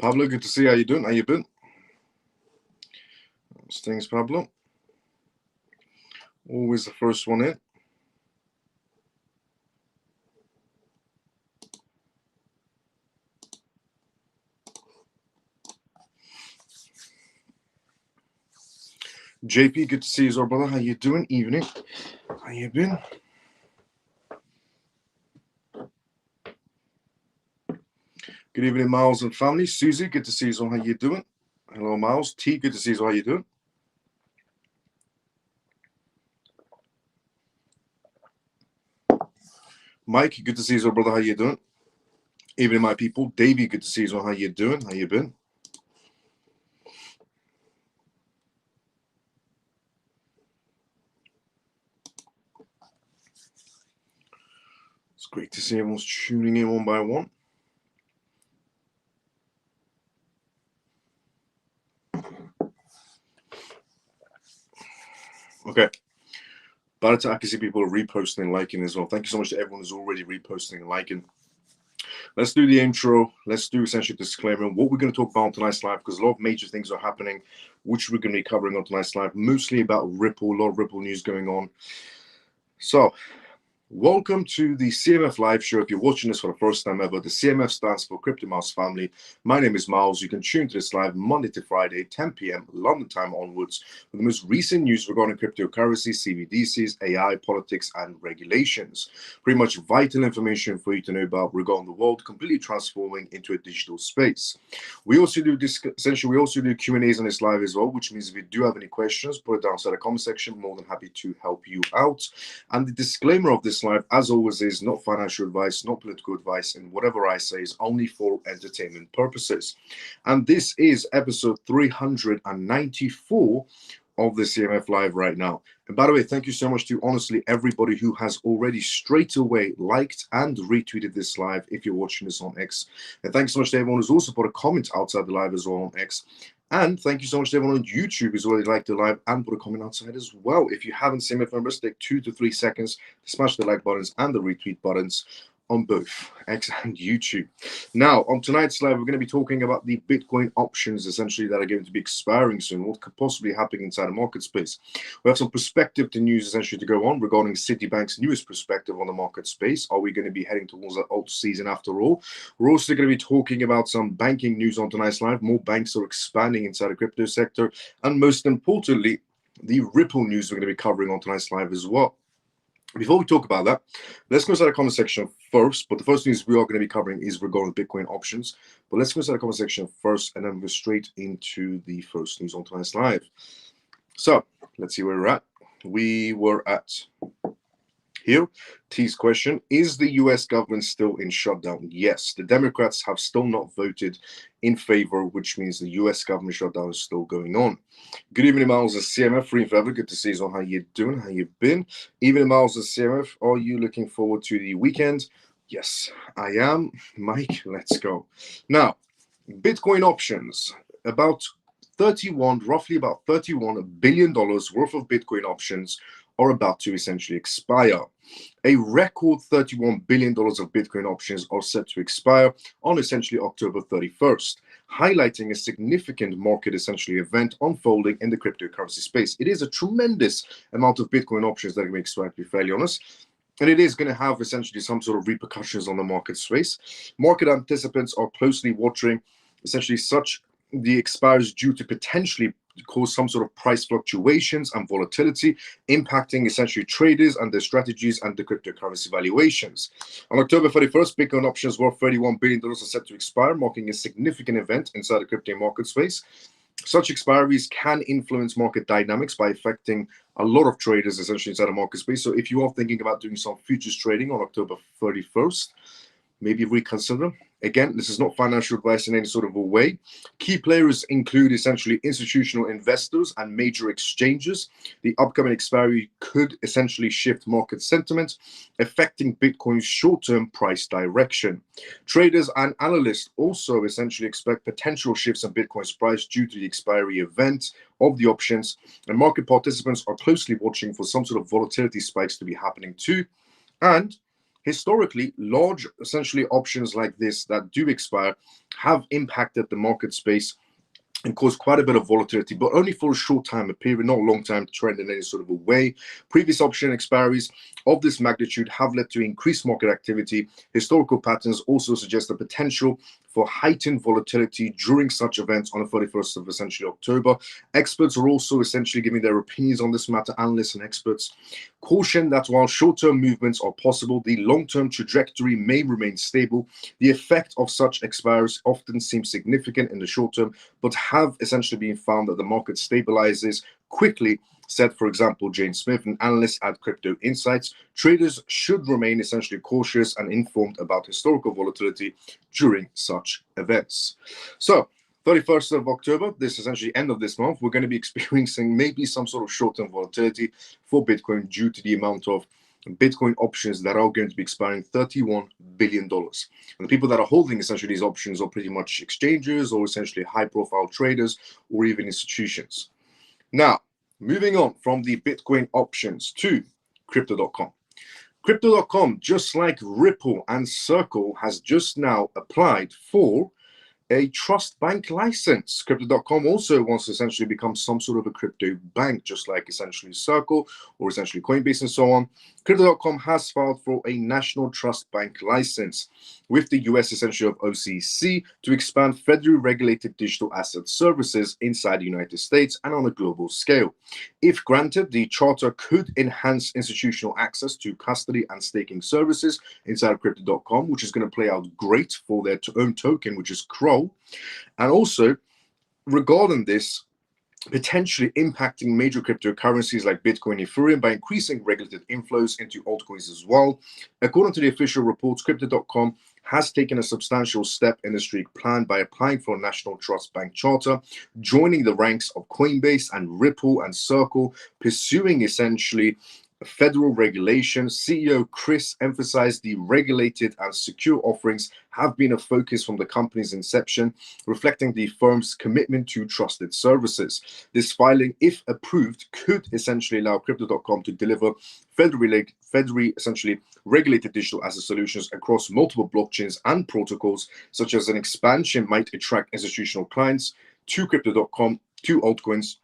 Pablo, good to see you. How you doing? How you been? Thanks, Pablo. Always the first one in. JP, good to see you as well, brother. How you doing? Evening. How you been? Good evening, Miles and family. Susie, good to see you as well. How you doing? Hello, Miles. T, good to see you as well. How you doing? Mike, good to see you as well, brother. How you doing? Evening, my people. Davey, good to see you as well. How you doing? How you been? It's great to see everyone's tuning in one by one. Okay. By the time I can see people reposting and liking as well. Thank you so much to everyone who's already reposting and liking. Let's do the intro. Let's do essentially disclaimer what we're going to talk about on tonight's live, because a lot of major things are happening, which we're going to be covering on tonight's live, mostly about Ripple, a lot of Ripple news going on. So, welcome to the CMF live show. If you're watching this for the first time ever, the CMF stands for Crypto Miles Family. My name is Miles. You can tune to this live Monday to Friday, 10 p.m. London time onwards, with the most recent news regarding cryptocurrency, CBDCs, AI, politics, and regulations. Pretty much vital information for you to know about regarding the world completely transforming into a digital space. We also do Q&As on this live as well, which means if you do have any questions, put it down in the comment section. More than happy to help you out. And the disclaimer of this live, as always, is not financial advice, not political advice, and whatever I say is only for entertainment purposes. And this is episode 394 of the CMF live right now. And by the way, thank you so much to honestly everybody who has already straight away liked and retweeted this live if you're watching this on X. And thanks so much to everyone who's also put a comment outside the live as well on X. And thank you so much to everyone on YouTube who's already liked the live and put a comment outside as well. If you haven't seen it, members, take 2 to 3 seconds to smash the like buttons and the retweet buttons on both X and YouTube. Now, on tonight's live, we're going to be talking about the Bitcoin options, essentially, that are going to be expiring soon. What could possibly happen inside the market space? We have some perspective to news, essentially, to go on regarding Citibank's newest perspective on the market space. Are we going to be heading towards that alt season after all? We're also going to be talking about some banking news on tonight's live. More banks are expanding inside the crypto sector. And most importantly, the Ripple news we're going to be covering on tonight's live as well. Before we talk about that, let's go inside the comment section first. But the first news we are going to be covering is regarding Bitcoin options. But let's go inside the comment section first and then go straight into the first news on tonight's live. So let's see where we're at. We were at here. T's question, is the US government still in shutdown? Yes, the Democrats have still not voted in favor, which means the US government shutdown is still going on. Good evening, Miles, as CMF, free and forever. Good to see you on. How you doing? How you been? Evening, Miles, as CMF. Are you looking forward to the weekend? Yes, I am. Mike, let's go. Now, Bitcoin options, roughly about $31 billion worth of Bitcoin options are about to essentially expire. A record $31 billion of Bitcoin options are set to expire on essentially October 31st, highlighting a significant market essentially event unfolding in the cryptocurrency space. It is a tremendous amount of Bitcoin options that are going to expire, to be fairly honest. And it is going to have essentially some sort of repercussions on the market space. Market participants are closely watching essentially the expires due to potentially cause some sort of price fluctuations and volatility, impacting essentially traders and their strategies and the cryptocurrency valuations. On October 31st, Bitcoin options worth $31 billion are set to expire, marking a significant event inside the crypto market space. Such expiries can influence market dynamics by affecting a lot of traders essentially inside the market space. So if you are thinking about doing some futures trading on October 31st, maybe reconsider. Again, this is not financial advice in any sort of a way. Key players include essentially institutional investors and major exchanges. The upcoming expiry could essentially shift market sentiment, affecting Bitcoin's short-term price direction. Traders and analysts also essentially expect potential shifts in Bitcoin's price due to the expiry event of the options, and market participants are closely watching for some sort of volatility spikes to be happening too. And historically, large essentially options like this that do expire have impacted the market space and caused quite a bit of volatility, but only for a short time, a period, not a long time trend in any sort of a way. Previous option expiries of this magnitude have led to increased market activity. Historical patterns also suggest the potential for heightened volatility during such events on the 31st of essentially October. Experts are also essentially giving their opinions on this matter. Analysts and experts caution that while short-term movements are possible, the long-term trajectory may remain stable. The effect of such expiries often seems significant in the short term, but have essentially been found that the market stabilizes quickly, said, for example, Jane Smith, an analyst at Crypto Insights. Traders should remain essentially cautious and informed about historical volatility during such events. So, 31st of October, this essentially end of this month, we're going to be experiencing maybe some sort of short-term volatility for Bitcoin due to the amount of Bitcoin options that are going to be expiring, $31 billion. And the people that are holding essentially these options are pretty much exchanges or essentially high-profile traders or even institutions. Now, moving on from the Bitcoin options to Crypto.com. Crypto.com, just like Ripple and Circle, has just now applied for a trust bank license. Crypto.com also wants to essentially become some sort of a crypto bank, just like essentially Circle or essentially Coinbase and so on. Crypto.com has filed for a national trust bank license with the US essentially of OCC to expand federally regulated digital asset services inside the United States and on a global scale. If granted, the charter could enhance institutional access to custody and staking services inside of Crypto.com, which is going to play out great for their own token, which is CRO. And also, regarding this, potentially impacting major cryptocurrencies like Bitcoin and Ethereum by increasing regulated inflows into altcoins as well. According to the official reports, Crypto.com has taken a substantial step in the streak plan by applying for a national trust bank charter, joining the ranks of Coinbase and Ripple and Circle, pursuing essentially federal regulation. CEO Chris emphasized the regulated and secure offerings have been a focus from the company's inception, reflecting the firm's commitment to trusted services. This filing, if approved, could essentially allow Crypto.com to deliver federally essentially regulated digital asset solutions across multiple blockchains and protocols. Such as an expansion might attract institutional clients to Crypto.com, to altcoins,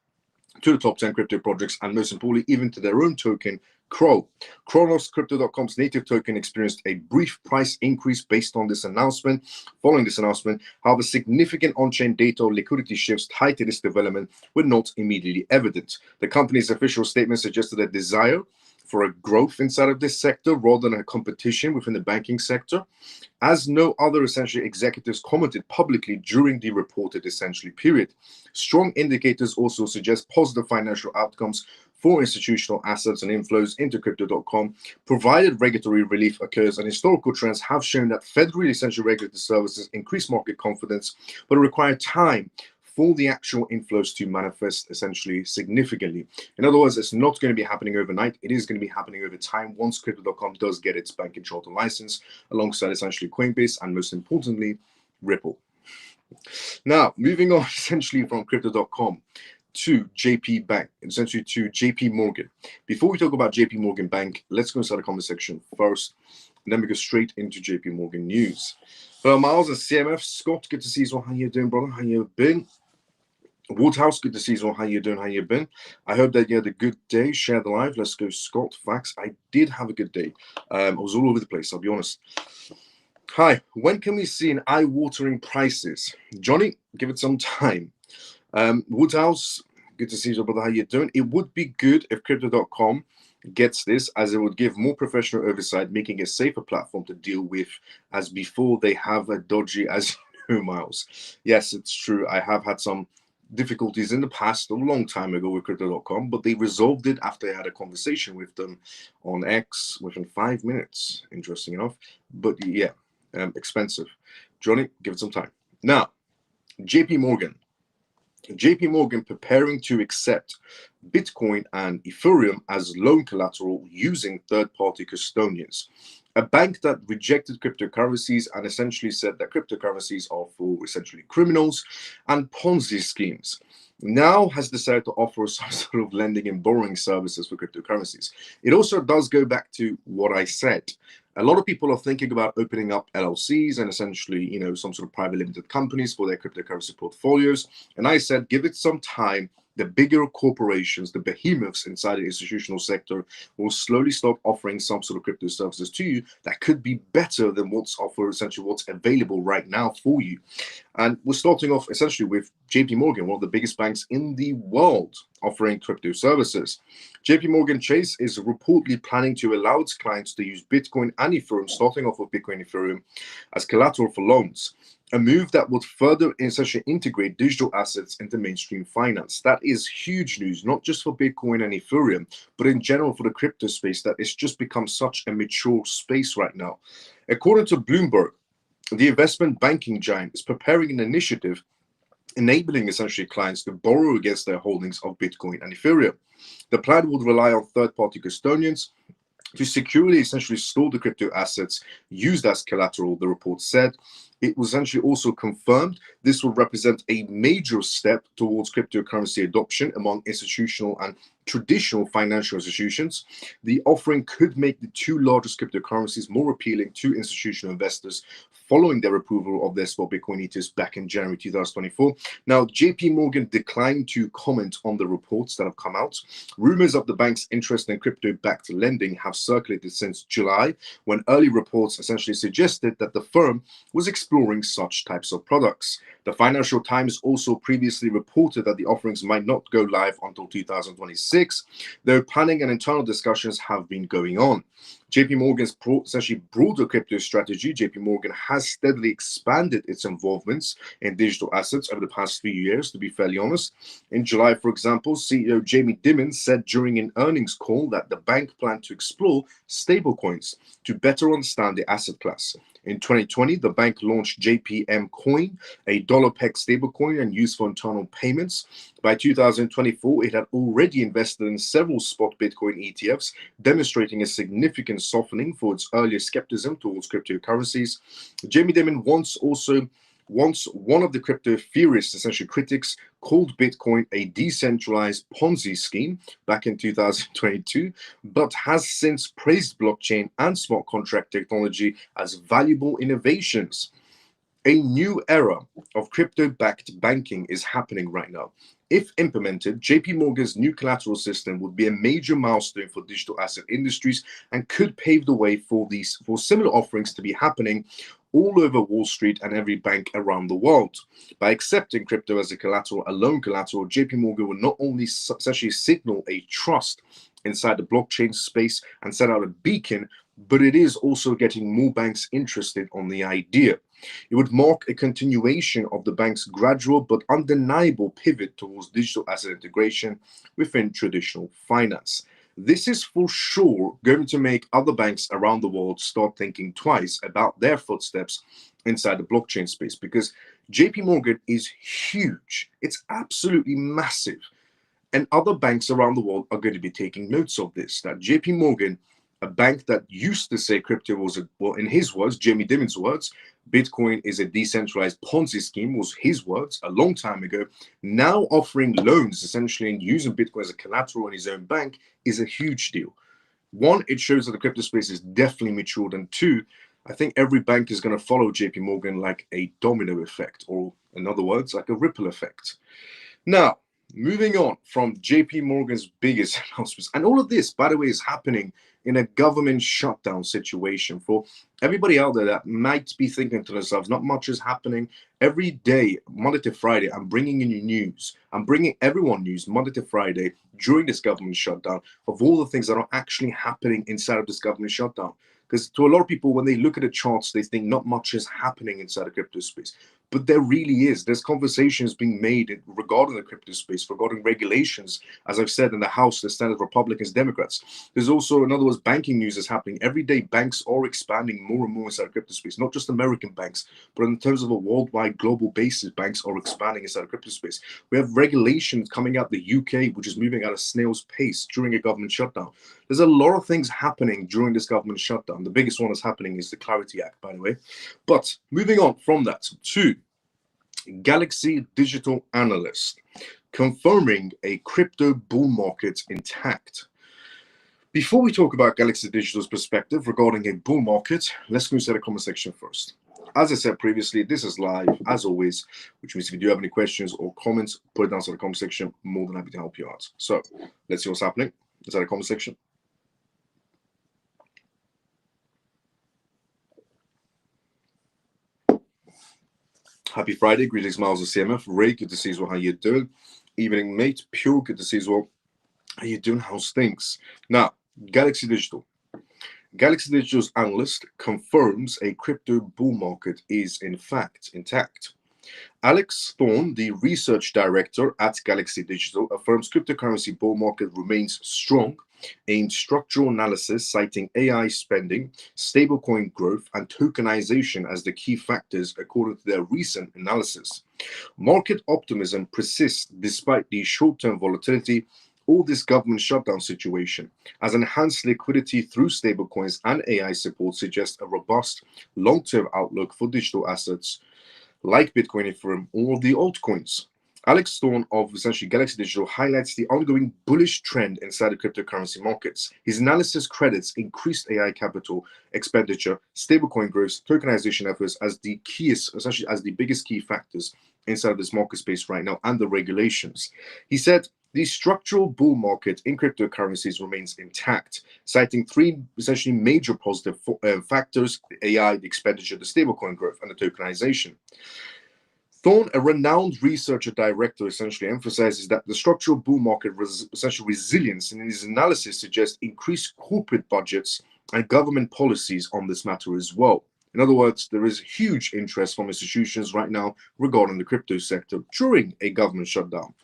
to the top 10 crypto projects, and most importantly, even to their own token, CRO. Kronos, Crypto.com's native token, experienced a brief price increase based on this announcement. Following this announcement, however, significant on-chain data or liquidity shifts tied to this development were not immediately evident. The company's official statement suggested a desire for a growth inside of this sector rather than a competition within the banking sector, as no other essentially executives commented publicly during the reported essentially period. Strong indicators also suggest positive financial outcomes for institutional assets and inflows into Crypto.com, provided regulatory relief occurs, and historical trends have shown that federally essentially regulated services increase market confidence, but require time for the actual inflows to manifest essentially significantly. In other words, it's not going to be happening overnight. It is going to be happening over time once Crypto.com does get its banking charter license, alongside essentially Coinbase and most importantly, Ripple. Now, moving on essentially from Crypto.com to JP Bank, essentially to JP Morgan. Before we talk about JP Morgan Bank, let's go inside the comment section first, and then we go straight into JP Morgan news. Well, Miles and CMF, Scott, good to see you. How you doing, brother? How you been? Woodhouse, good to see you. How you doing? How you been? I hope that you had a good day. Share the live. Let's go, Scott. Facts. I did have a good day. I was all over the place, I'll be honest. Hi, when can we see an eye-watering prices? Johnny, give it some time. Woodhouse, good to see you, brother. How you doing? It would be good if Crypto.com gets this, as it would give more professional oversight, making a safer platform to deal with, as before they have a dodgy, as you know, Miles. Yes, it's true. I have had some difficulties in the past, a long time ago, with Crypto.com, but they resolved it after I had a conversation with them on X within 5 minutes, interesting enough. But yeah, expensive. Johnny, give it some time. Now, JP Morgan. JP Morgan preparing to accept Bitcoin and Ethereum as loan collateral using third-party custodians. A bank that rejected cryptocurrencies and essentially said that cryptocurrencies are for essentially criminals and Ponzi schemes, now has decided to offer some sort of lending and borrowing services for cryptocurrencies. It also does go back to what I said. A lot of people are thinking about opening up LLCs and essentially, some sort of private limited companies for their cryptocurrency portfolios. And I said, give it some time. The bigger corporations, the behemoths inside the institutional sector, will slowly start offering some sort of crypto services to you that could be better than what's offered, essentially what's available right now for you. And we're starting off essentially with JP Morgan, one of the biggest banks in the world, offering crypto services. JP Morgan Chase is reportedly planning to allow its clients to use Bitcoin and Ethereum, starting off with Bitcoin and Ethereum, as collateral for loans. A move that would further essentially integrate digital assets into mainstream finance. That is huge news, not just for Bitcoin and Ethereum, but in general for the crypto space, that it's just become such a mature space right now. According to Bloomberg, the investment banking giant is preparing an initiative enabling essentially clients to borrow against their holdings of Bitcoin and Ethereum. The plan would rely on third-party custodians to securely essentially store the crypto assets used as collateral, the report said. It was essentially also confirmed this will represent a major step towards cryptocurrency adoption among institutional and traditional financial institutions. The offering could make the two largest cryptocurrencies more appealing to institutional investors following their approval of their spot Bitcoin ETFs back in January 2024. Now, JP Morgan declined to comment on the reports that have come out. Rumors of the bank's interest in crypto-backed lending have circulated since July, when early reports essentially suggested that the firm was exploring such types of products. The Financial Times also previously reported that the offerings might not go live until 2026, though planning and internal discussions have been going on. JP Morgan's essentially broader crypto strategy. JP Morgan has steadily expanded its involvements in digital assets over the past few years, to be fairly honest. In July, for example, CEO Jamie Dimon said during an earnings call that the bank planned to explore stablecoins to better understand the asset class. In 2020, the bank launched JPM Coin, a dollar-pegged stablecoin and used for internal payments. By 2024, it had already invested in several spot Bitcoin ETFs, demonstrating a significant softening for its earlier skepticism towards cryptocurrencies. Jamie Dimon once one of the crypto theorists, essentially critics, called Bitcoin a decentralized Ponzi scheme back in 2022, but has since praised blockchain and smart contract technology as valuable innovations. A new era of crypto-backed banking is happening right now. If implemented, JP Morgan's new collateral system would be a major milestone for digital asset industries and could pave the way for similar offerings to be happening all over Wall Street and every bank around the world. By accepting crypto as a loan collateral, JP Morgan will not only essentially signal a trust inside the blockchain space and set out a beacon, but it is also getting more banks interested on the idea. It would mark a continuation of the bank's gradual but undeniable pivot towards digital asset integration within traditional finance. This is for sure going to make other banks around the world start thinking twice about their footsteps inside the blockchain space, because JP Morgan is huge. It's absolutely massive. And other banks around the world are going to be taking notes of this, that JP Morgan, a bank that used to say crypto was, well, in his words, Jamie Dimon's words, Bitcoin is a decentralized Ponzi scheme, was his words a long time ago, now offering loans essentially and using Bitcoin as a collateral in his own bank is a huge deal. One, it shows that the crypto space is definitely matured. And two, I think every bank is going to follow JP Morgan like a domino effect, or in other words, like a ripple effect. Now, moving on from JP Morgan's biggest announcements, and all of this, by the way, is happening in a government shutdown situation. For everybody out there that might be thinking to themselves, not much is happening. Every day, Monday to Friday, I'm bringing in you news. I'm bringing everyone news Monday to Friday during this government shutdown of all the things that are actually happening inside of this government shutdown. Because to a lot of people, when they look at the charts, they think not much is happening inside the crypto space. But there really is. There's conversations being made regarding the crypto space, regarding regulations, as I've said, in the House, the Senate, Republicans, Democrats. There's also, in other words, banking news is happening. Every day, banks are expanding more and more inside the crypto space, not just American banks, but in terms of a worldwide, global basis, banks are expanding inside the crypto space. We have regulations coming out the UK, which is moving at a snail's pace during a government shutdown. There's a lot of things happening during this government shutdown. The biggest one that's happening is the Clarity Act, by the way. But moving on from that to Galaxy Digital Analyst confirming a crypto bull market intact. Before we talk about Galaxy Digital's perspective regarding a bull market, let's go inside the comment section first. As I said previously, this is live, as always, which means if you do have any questions or comments, put it down in the comment section. More than happy to help you out. So let's see what's happening inside the comment section. Happy Friday. Greetings, Miles of CMF. Ray, good to see you as well. How you doing? Evening, mate. Pure, good to see you as well. How you doing? How's things? Now, Galaxy Digital. Galaxy Digital's analyst confirms a crypto bull market is in fact intact. Alex Thorne, the research director at Galaxy Digital, affirms cryptocurrency bull market remains strong in structural analysis, citing AI spending, stablecoin growth, and tokenization as the key factors according to their recent analysis. Market optimism persists despite the short-term volatility or this government shutdown situation, as enhanced liquidity through stablecoins and AI support suggests a robust long-term outlook for digital assets like Bitcoin, Ethereum, or the altcoins. Alex Thorne of essentially Galaxy Digital highlights the ongoing bullish trend inside the cryptocurrency markets. His analysis credits increased AI capital expenditure, stablecoin growth, tokenization efforts as the keyest, essentially as the biggest key factors inside of this market space right now, and the regulations. He said the structural bull market in cryptocurrencies remains intact, citing three essentially major positive factors: the AI, the expenditure, the stablecoin growth, and the tokenization. Thorne, a renowned researcher director, essentially emphasizes that the structural bull market essential resilience in his analysis suggests increased corporate budgets and government policies on this matter as well. In other words, there is huge interest from institutions right now regarding the crypto sector during a government shutdown.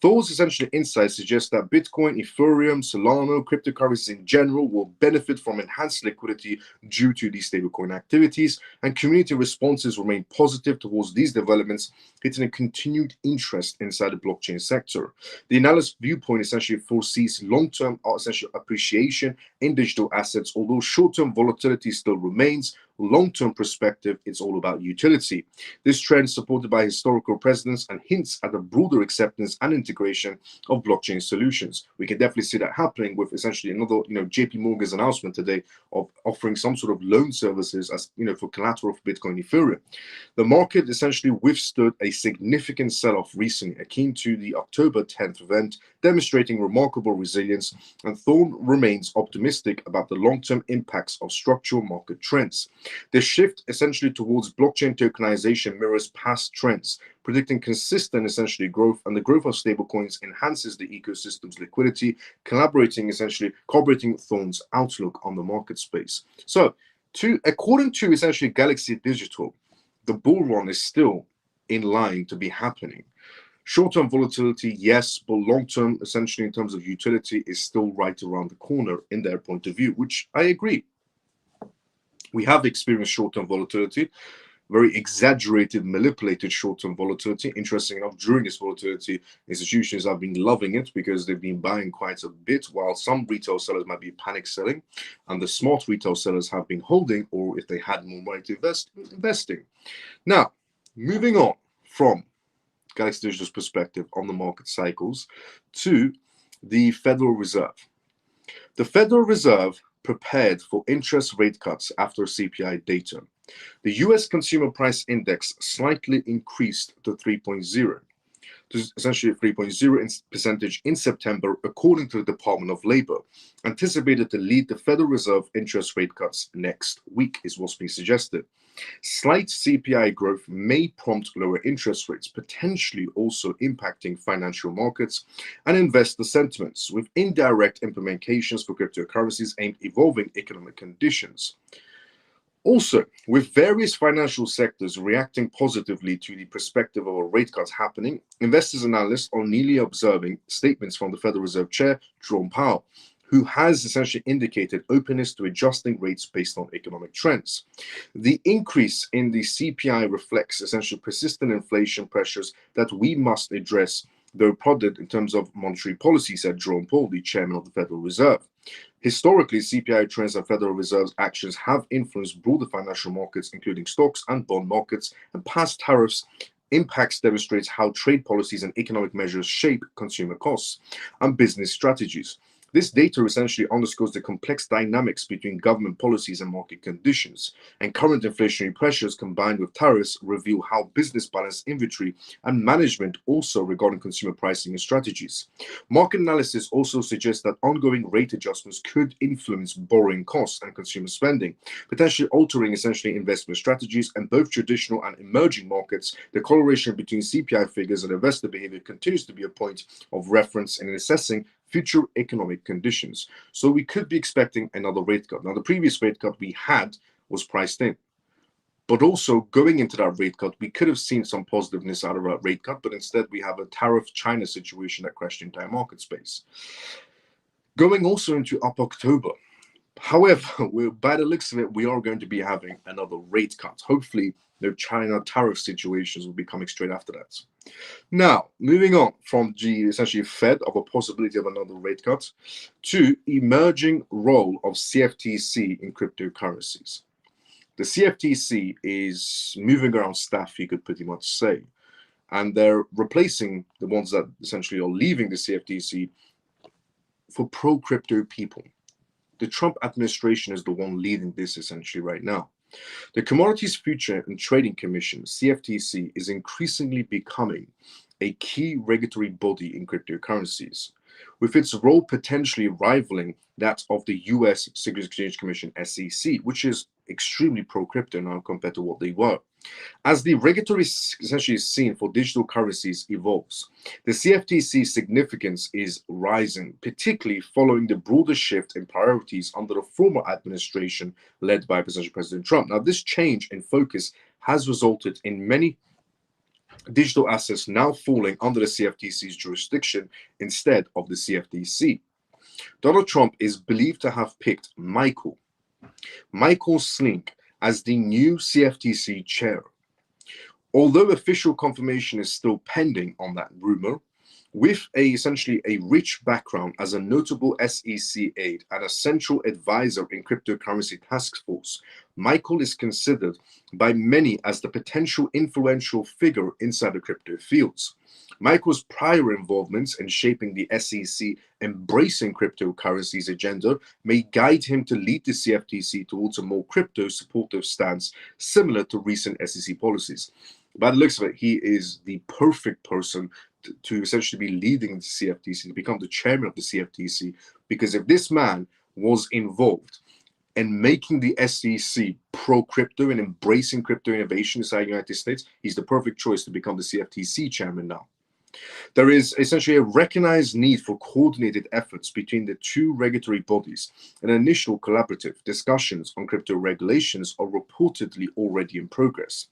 Thorne's essentially insights suggest that Bitcoin, Ethereum, Solana, cryptocurrencies in general will benefit from enhanced liquidity due to these stablecoin activities, and community responses remain positive towards these developments, hitting a continued interest inside the blockchain sector. The analyst viewpoint essentially foresees long-term essential appreciation in digital assets, although short-term volatility still remains. Long-term perspective, it's all about utility. This trend is supported by historical precedents and hints at a broader acceptance and integration of blockchain solutions. We can definitely see that happening with essentially another, JP Morgan's announcement today of offering some sort of loan services as, for collateral for Bitcoin, Ethereum. The market essentially withstood a significant sell-off recently, akin to the October 10th event, demonstrating remarkable resilience, and Thorne remains optimistic about the long-term impacts of structural market trends. The shift essentially towards blockchain tokenization mirrors past trends, predicting consistent essentially growth, and the growth of stablecoins enhances the ecosystem's liquidity, corroborating Thorne's outlook on the market space. So, according to essentially Galaxy Digital, the bull run is still in line to be happening. Short-term volatility, yes, but long-term, essentially in terms of utility, is still right around the corner in their point of view, which I agree. We have experienced short-term volatility, very exaggerated, manipulated short-term volatility. Interesting enough, during this volatility, institutions have been loving it because they've been buying quite a bit, while some retail sellers might be panic selling, and the smart retail sellers have been holding, or if they had more money to invest, investing. Now, moving on from Galaxy Digital's perspective on the market cycles to the Federal Reserve. The Federal Reserve prepared for interest rate cuts after CPI data. The US Consumer Price Index slightly increased to 3.0, to essentially 3.0% in September, according to the Department of Labor, anticipated to lead the Federal Reserve interest rate cuts next week, is what's being suggested. Slight CPI growth may prompt lower interest rates, potentially also impacting financial markets and investor sentiments, with indirect implications for cryptocurrencies aimed at evolving economic conditions. Also, with various financial sectors reacting positively to the perspective of a rate cut happening, investors and analysts are nearly observing statements from the Federal Reserve Chair, Jerome Powell, who has essentially indicated openness to adjusting rates based on economic trends. The increase in the CPI reflects essentially persistent inflation pressures that we must address, though prodded in terms of monetary policy, said Jerome Powell, the chairman of the Federal Reserve. Historically, CPI trends and Federal Reserve's actions have influenced broader financial markets, including stocks and bond markets, and past tariffs impacts demonstrates how trade policies and economic measures shape consumer costs and business strategies. This data essentially underscores the complex dynamics between government policies and market conditions, and current inflationary pressures combined with tariffs reveal how business balance inventory and management also regarding consumer pricing and strategies. Market analysis also suggests that ongoing rate adjustments could influence borrowing costs and consumer spending, potentially altering essentially investment strategies. And both traditional and emerging markets, the correlation between CPI figures and investor behavior continues to be a point of reference in assessing future economic conditions. So we could be expecting another rate cut. Now, the previous rate cut we had was priced in. But also going into that rate cut, we could have seen some positiveness out of that rate cut, but instead we have a tariff China situation that crashed the entire market space. Going also into up October. However, by the looks of it, we are going to be having another rate cut. Hopefully, no China tariff situations will be coming straight after that. Now, moving on from the essentially Fed of a possibility of another rate cut to emerging role of CFTC in cryptocurrencies. The CFTC is moving around staff, you could pretty much say, and they're replacing the ones that essentially are leaving the CFTC for pro-crypto people. The Trump administration is the one leading this essentially right now. The Commodities Future and Trading Commission, CFTC, is increasingly becoming a key regulatory body in cryptocurrencies, with its role potentially rivaling that of the US Securities Exchange Commission, SEC, which is extremely pro-crypto now compared to what they were. As the regulatory essentially scene for digital currencies evolves, the CFTC's significance is rising, particularly following the broader shift in priorities under the former administration led by potential President Trump. Now, this change in focus has resulted in many digital assets now falling under the CFTC's jurisdiction instead of the CFTC. Donald Trump is believed to have picked Michael Slink as the new CFTC chair. Although official confirmation is still pending on that rumor, with essentially a rich background as a notable SEC aide and a central advisor in cryptocurrency task force, Michael is considered by many as the potential influential figure inside the crypto fields. Michael's prior involvements in shaping the SEC embracing cryptocurrencies agenda may guide him to lead the CFTC towards a more crypto supportive stance similar to recent SEC policies. By the looks of it, he is the perfect person to essentially be leading the CFTC, to become the chairman of the CFTC, because if this man was involved in making the SEC pro-crypto and embracing crypto innovation inside the United States, he's the perfect choice to become the CFTC chairman now. There is essentially a recognized need for coordinated efforts between the two regulatory bodies, and initial collaborative discussions on crypto regulations are reportedly already in progress.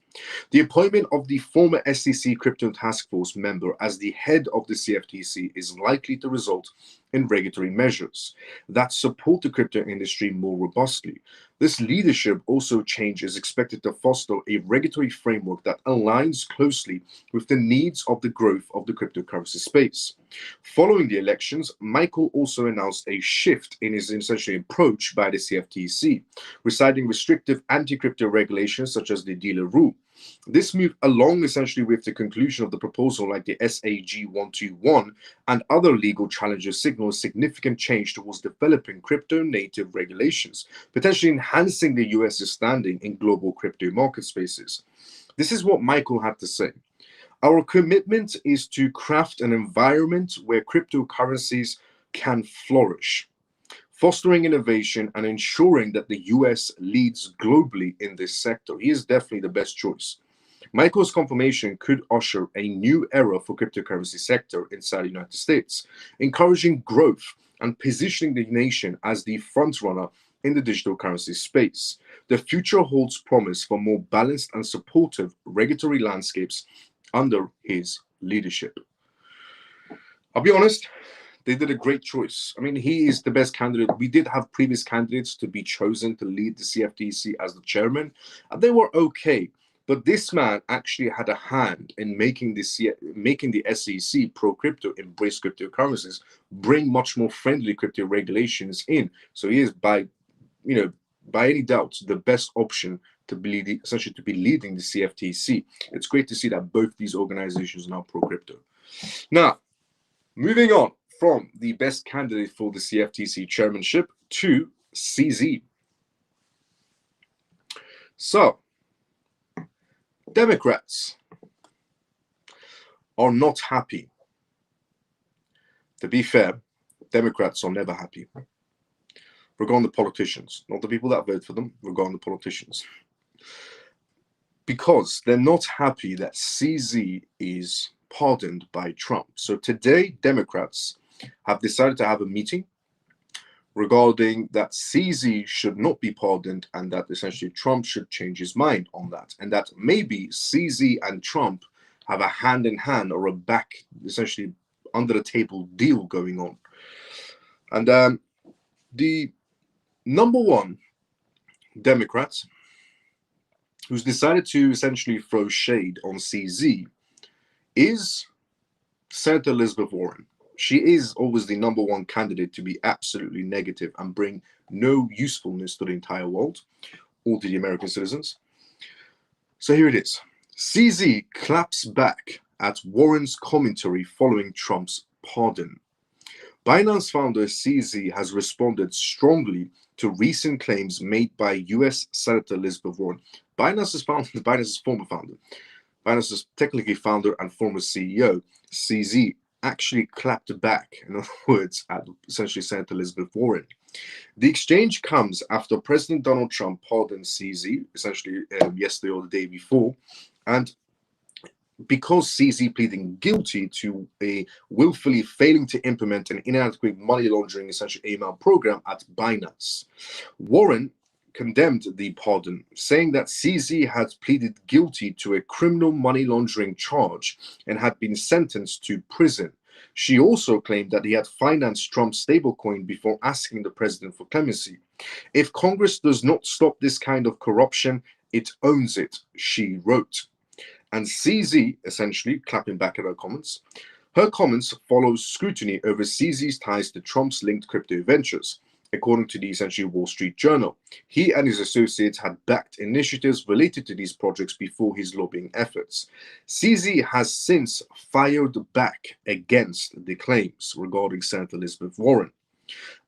The appointment of the former SEC Crypto Task Force member as the head of the CFTC is likely to result in regulatory measures that support the crypto industry more robustly. This leadership also change is expected to foster a regulatory framework that aligns closely with the needs of the growth of the cryptocurrency space. Following the elections, Michael also announced a shift in his essentially approach by the CFTC, reciting restrictive anti-crypto regulations such as the dealer rule. This move, along essentially with the conclusion of the proposal like the SAG 121 and other legal challenges, signals significant change towards developing crypto-native regulations, potentially enhancing the US's standing in global crypto market spaces. This is what Michael had to say. Our commitment is to craft an environment where cryptocurrencies can flourish, fostering innovation and ensuring that the US leads globally in this sector. He is definitely the best choice. Michael's confirmation could usher a new era for cryptocurrency sector inside the United States, encouraging growth and positioning the nation as the frontrunner in the digital currency space. The future holds promise for more balanced and supportive regulatory landscapes under his leadership. I'll be honest, they did a great choice. I mean, he is the best candidate. We did have previous candidates to be chosen to lead the CFTC as the chairman, and they were okay. But this man actually had a hand in making the SEC pro-crypto, embrace cryptocurrencies, bring much more friendly crypto regulations in. So he is, by any doubt, the best option to be essentially to be leading the CFTC. It's great to see that both these organizations are now pro-crypto. Now, moving on from the best candidate for the CFTC chairmanship to CZ. So, Democrats are not happy. To be fair, Democrats are never happy. Regarding the politicians, not the people that vote for them, regarding the politicians. Because they're not happy that CZ is pardoned by Trump. So today, Democrats have decided to have a meeting regarding that CZ should not be pardoned and that essentially Trump should change his mind on that. And that maybe CZ and Trump have a hand-in-hand or a back, essentially under the table deal going on. And the number one Democrat who's decided to essentially throw shade on CZ is Senator Elizabeth Warren. She is always the number one candidate to be absolutely negative and bring no usefulness to the entire world or to the American citizens. So here it is. CZ claps back at Warren's commentary following Trump's pardon. Binance founder CZ has responded strongly to recent claims made by U.S. Senator Elizabeth Warren. Binance's former founder. Binance's technically founder and former CEO, CZ, actually clapped back, in other words, at essentially Senator Elizabeth Warren. The exchange comes after President Donald Trump pardoned CZ, essentially yesterday or the day before, and because CZ pleading guilty to a willfully failing to implement an inadequate money laundering essential AML program at Binance. Warren condemned the pardon, saying that CZ had pleaded guilty to a criminal money laundering charge and had been sentenced to prison. She also claimed that he had financed Trump's stablecoin before asking the president for clemency. If Congress does not stop this kind of corruption, it owns it, she wrote. And CZ, essentially clapping back at her comments follow scrutiny over CZ's ties to Trump's linked crypto ventures. According to the essentially Wall Street Journal, he and his associates had backed initiatives related to these projects before his lobbying efforts. CZ has since fired back against the claims regarding Senator Elizabeth Warren,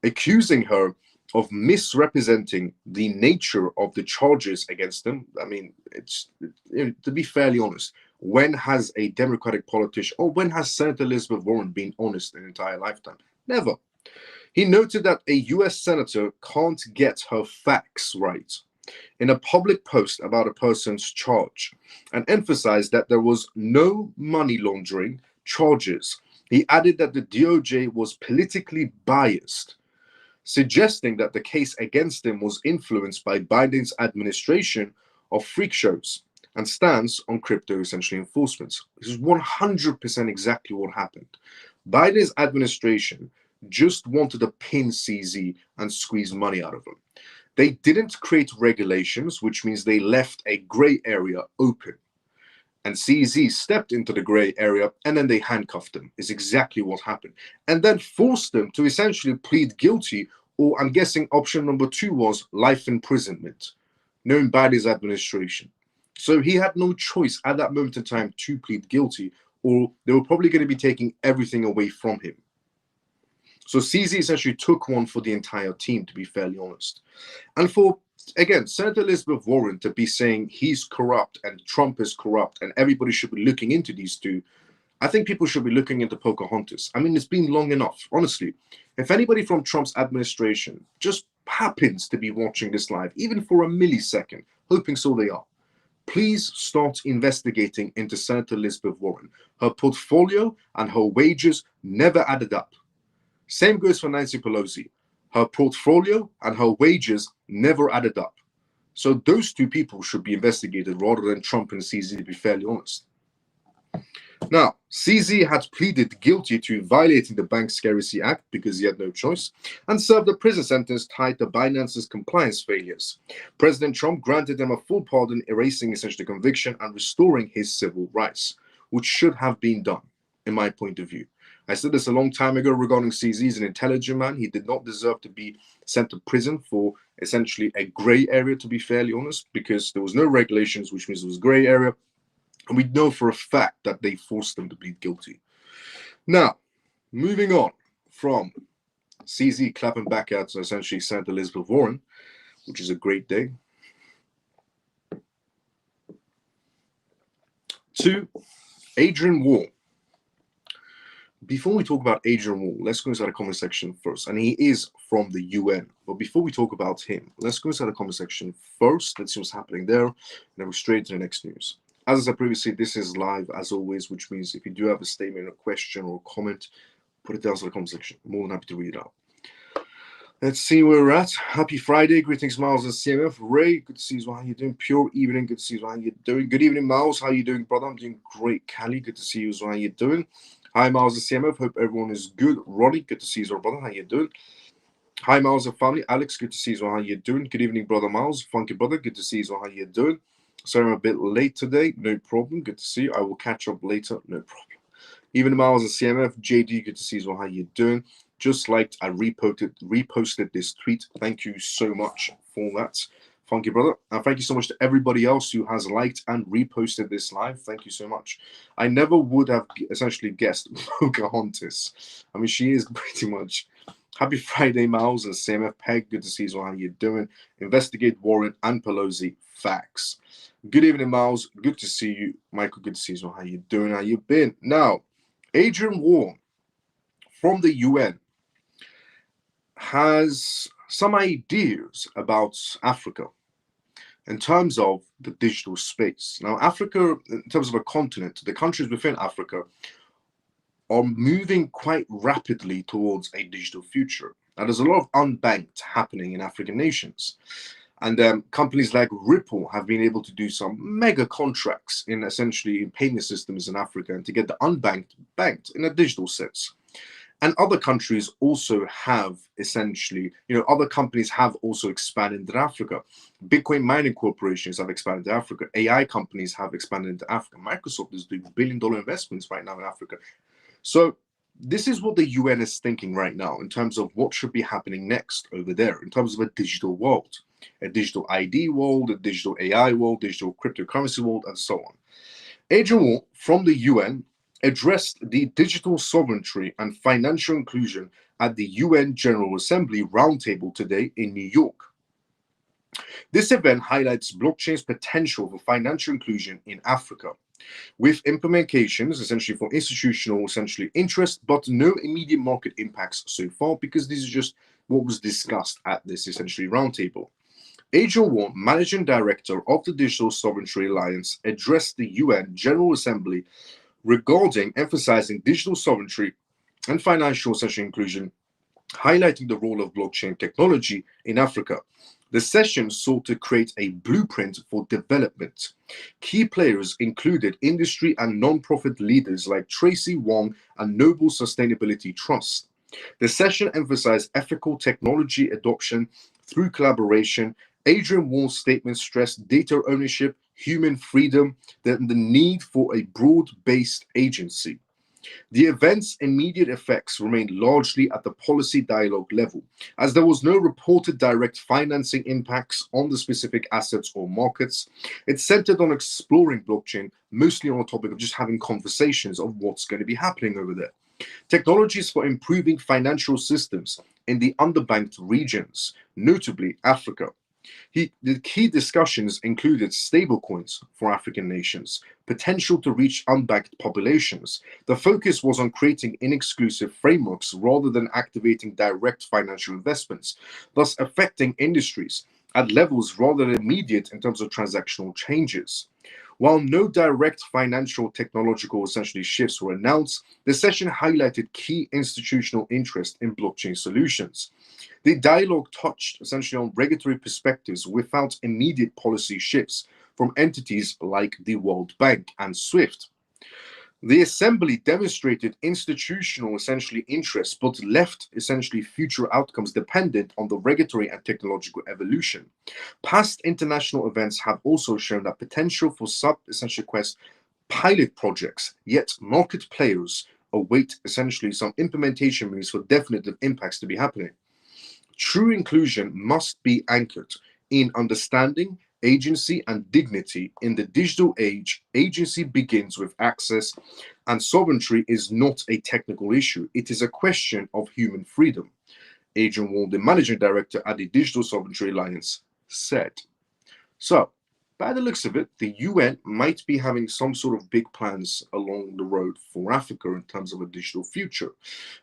accusing her of misrepresenting the nature of the charges against them. I mean, to be fairly honest, when has a Democratic politician, or when has Senator Elizabeth Warren been honest in an entire lifetime? Never. He noted that a U.S. senator can't get her facts right in a public post about a person's charge, and emphasized that there was no money laundering charges. He added that the DOJ was politically biased, suggesting that the case against him was influenced by Biden's administration of freak shows and stance on crypto essentially enforcements. This is 100% exactly what happened. Biden's administration just wanted to pin CZ and squeeze money out of him. They didn't create regulations, which means they left a gray area open. And CZ stepped into the gray area and then they handcuffed him, is exactly what happened. And then forced them to essentially plead guilty, or I'm guessing option number 2 was life imprisonment, known Biden's administration. So he had no choice at that moment in time to plead guilty, or they were probably going to be taking everything away from him. So CZ essentially took one for the entire team, to be fairly honest. And for, again, Senator Elizabeth Warren to be saying he's corrupt and Trump is corrupt and everybody should be looking into these two, I think people should be looking into Pocahontas. I mean, it's been long enough, honestly. If anybody from Trump's administration just happens to be watching this live, even for a millisecond, hoping so they are, please start investigating into Senator Elizabeth Warren. Her portfolio and her wages never added up. Same goes for Nancy Pelosi. Her portfolio and her wages never added up. So those two people should be investigated rather than Trump and CZ, to be fairly honest. Now, CZ had pleaded guilty to violating the Bank Secrecy Act because he had no choice, and served a prison sentence tied to Binance's compliance failures. President Trump granted him a full pardon, erasing essentially the conviction and restoring his civil rights, which should have been done, in my point of view. I said this a long time ago regarding CZ. He's an intelligent man. He did not deserve to be sent to prison for essentially a gray area, to be fairly honest, because there was no regulations, which means it was a gray area. And we know for a fact that they forced him to plead guilty. Now, moving on from CZ clapping back at essentially Senator Elizabeth Warren, which is a great day, to Adrian Wall. Before we talk about Adrian Wall, let's go inside the comment section first. And he is from the UN. But before we talk about him, let's go inside the comment section first. Let's see what's happening there. And then we're straight to the next news. As I said previously, this is live as always, which means if you do have a statement, a question, or a comment, put it down in the comment section. I'm more than happy to read it out. Let's see where we're at. Happy Friday. Greetings, Miles and CMF. Ray, good to see you. How you doing? Pure evening. Good to see you. How you doing? Good evening, Miles. How you doing, brother? I'm doing great. Callie, good to see you. How you doing? Hi, Miles and CMF. Hope everyone is good. Ronnie, good to see you, brother. How you doing? Hi, Miles and family. Alex, good to see you. How you doing? Good evening, brother Miles. Funky brother, good to see you. How you doing? Sorry, I'm a bit late today. No problem. Good to see you. I will catch up later. No problem. Even Miles and CMF. JD, good to see you. How you doing? Just liked, I reposted this tweet. Thank you so much for that, funky brother. And thank you so much to everybody else who has liked and reposted this live. Thank you so much. I never would have essentially guessed Pocahontas. I mean, she is pretty much. Happy Friday, Miles and CMF Peg. Good to see you. How you doing? Investigate Warren and Pelosi. Facts. Good evening, Miles. Good to see you. Michael, good to see you. How you doing? How you been? Now, Adrian Wall from the UN has some ideas about Africa in terms of the digital space. Now, Africa, in terms of a continent, the countries within Africa are moving quite rapidly towards a digital future. Now, there's a lot of unbanked happening in African nations. And companies like Ripple have been able to do some mega contracts in essentially in payment systems in Africa and to get the unbanked banked in a digital sense. And other countries also have essentially, other companies have also expanded into Africa. Bitcoin mining corporations have expanded to Africa. AI companies have expanded into Africa. Microsoft is doing billion-dollar investments right now in Africa. So this is what the UN is thinking right now in terms of what should be happening next over there in terms of a digital world, a digital ID world, a digital AI world, digital cryptocurrency world, and so on. Adrian Wall from the UN addressed the digital sovereignty and financial inclusion at the UN General Assembly Roundtable today in New York. This event highlights blockchain's potential for financial inclusion in Africa, with implementations essentially for institutional interest, but no immediate market impacts so far because this is just what was discussed at this essentially roundtable. Adrian Wall, Managing Director of the Digital Sovereignty Alliance, addressed the UN General Assembly regarding emphasizing digital sovereignty and financial inclusion, highlighting the role of blockchain technology in Africa. The session sought to create a blueprint for development. Key players included industry and non-profit leaders like Tracy Wong and Noble Sustainability Trust. The session emphasized ethical technology adoption through collaboration. Adrian Wall's statement stressed data ownership, human freedom, and the need for a broad-based agency. The event's immediate effects remained largely at the policy dialogue level, as there was no reported direct financing impacts on the specific assets or markets. It centered on exploring blockchain, mostly on the topic of just having conversations of what's going to be happening over there. Technologies for improving financial systems in the underbanked regions, notably Africa. The key discussions included stablecoins for African nations, potential to reach unbanked populations. The focus was on creating inexclusive frameworks rather than activating direct financial investments, thus affecting industries at levels rather than immediate in terms of transactional changes. While no direct financial technological shifts were announced, the session highlighted key institutional interest in blockchain solutions. The dialogue touched essentially on regulatory perspectives without immediate policy shifts from entities like the World Bank and SWIFT. The assembly demonstrated institutional interest, but left future outcomes dependent on the regulatory and technological evolution. Past international events have also shown that potential for quest pilot projects, yet market players await some implementation moves for definitive impacts to be happening. True inclusion must be anchored in understanding agency, and dignity. In the digital age, agency begins with access, and sovereignty is not a technical issue. It is a question of human freedom. Adrian Wall, the managing director at the Digital Sovereignty Alliance, said. So, by the looks of it, the UN might be having some sort of big plans along the road for Africa in terms of a digital future,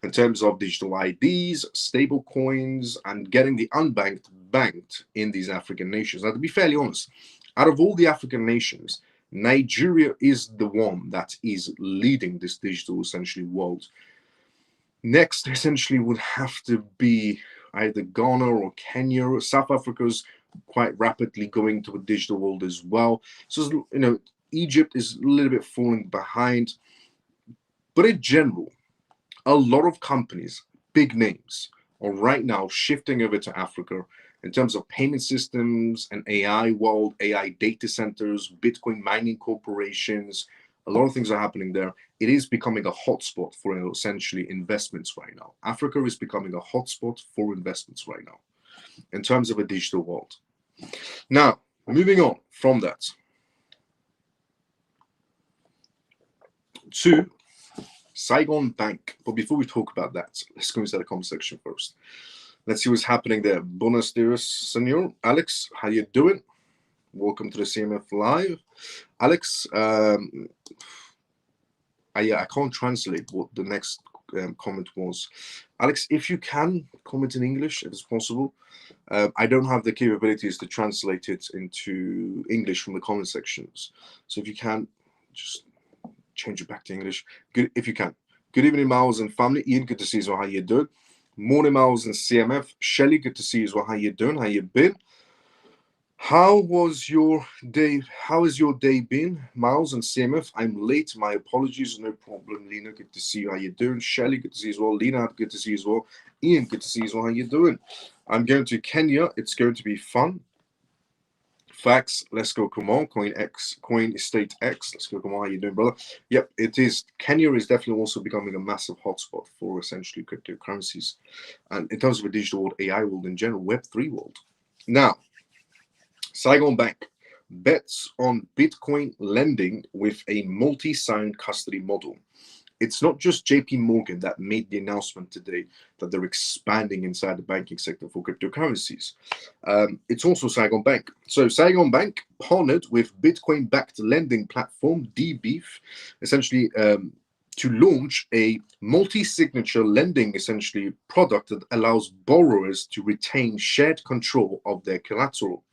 in terms of digital IDs, stable coins, and getting the unbanked banked in these African nations. Now, to be fairly honest, out of all the African nations, Nigeria is the one that is leading this digital essentially world. Next, essentially, would have to be either Ghana or Kenya. South Africa's quite rapidly going to a digital world as well. So, Egypt is a little bit falling behind. But in general, a lot of companies, big names, are right now shifting over to Africa in terms of payment systems and AI world, AI data centers, Bitcoin mining corporations. A lot of things are happening there. It is becoming a hotspot for essentially investments right now. Africa is becoming a hotspot for investments right now in terms of a digital world. Now, moving on from that to Saigon Bank. But before we talk about that, let's go into the comment section first. Let's see what's happening there. Buenos dias, senor. Alex, how you doing? Welcome to the CMF Live. Alex, I can't translate what the next comment was. Alex, if you can comment in English, if it's possible. I don't have the capabilities to translate it into English from the comment sections. So if you can, just change it back to English. Good, if you can. Good evening, Miles and family. Ian, good to see you as well. How you doing? Morning, Miles and CMF. Shelly, good to see you as well. How you doing? How you been? How was your day? How has your day been, Miles and CMF? I'm late. My apologies. No problem. Lena, good to see you. How you doing? Shelly, good to see you as well. Lena, good to see you as well. Ian, good to see you as well. How you doing? I'm going to Kenya. It's going to be fun. Facts. Let's go. Come on. Coin Estate X. Let's go. Come on. How you doing, brother? Yep, it is. Kenya is definitely also becoming a massive hotspot for essentially cryptocurrencies. And in terms of a digital world, AI world in general, Web3 world. Now, Saigon Bank bets on Bitcoin lending with a multi-sign custody model. It's not just JP Morgan that made the announcement today that they're expanding inside the banking sector for cryptocurrencies. It's also Saigon Bank. So Saigon Bank partnered with Bitcoin-backed lending platform DBeef, essentially to launch a multi-signature lending essentially product that allows borrowers to retain shared control of their collateral.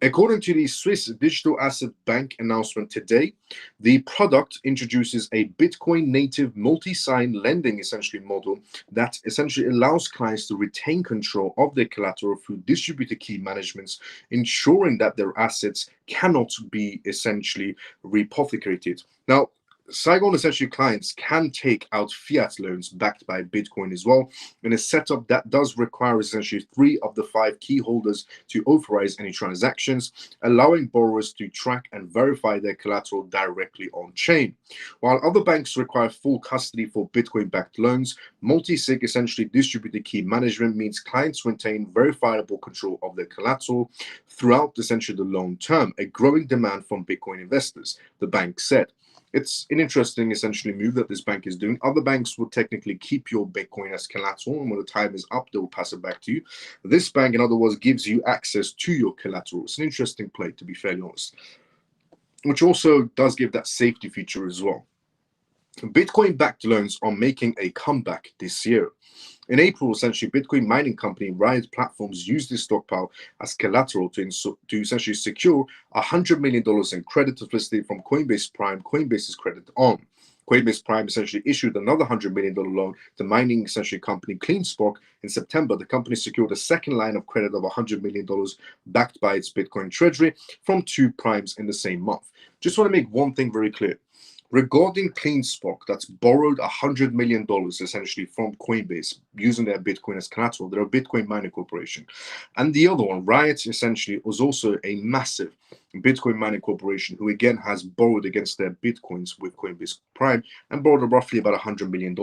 According to the Swiss Digital Asset Bank announcement today, the product introduces a Bitcoin native multi-sign lending essentially model that essentially allows clients to retain control of their collateral through distributed key managements, ensuring that their assets cannot be essentially rehypothecated. Now, Saigon essentially clients can take out fiat loans backed by Bitcoin as well in a setup that does require essentially 3 of the 5 key holders to authorize any transactions, allowing borrowers to track and verify their collateral directly on chain. While other banks require full custody for Bitcoin-backed loans, multi-sig essentially distributed key management means clients retain verifiable control of their collateral throughout essentially the long term, a growing demand from Bitcoin investors, the bank said. It's an interesting, essentially, move that this bank is doing. Other banks will technically keep your Bitcoin as collateral, and when the time is up, they will pass it back to you. This bank, in other words, gives you access to your collateral. It's an interesting play, to be fairly honest, which also does give that safety feature as well. Bitcoin-backed loans are making a comeback this year. In April, essentially, Bitcoin mining company Riot Platforms used this stockpile as collateral to essentially secure $100 million in credit facility from Coinbase Prime, Coinbase's credit arm. Coinbase Prime essentially issued another $100 million loan to mining essentially company CleanSpark. In September, the company secured a second line of credit of $100 million backed by its Bitcoin treasury from 2 primes in the same month. Just want to make one thing very clear. Regarding CleanSpark, that's borrowed $100 million essentially from Coinbase using their Bitcoin as collateral. They're a Bitcoin mining corporation. And the other one, Riot, essentially was also a massive Bitcoin mining corporation who again has borrowed against their Bitcoins with Coinbase Prime and borrowed roughly about $100 million.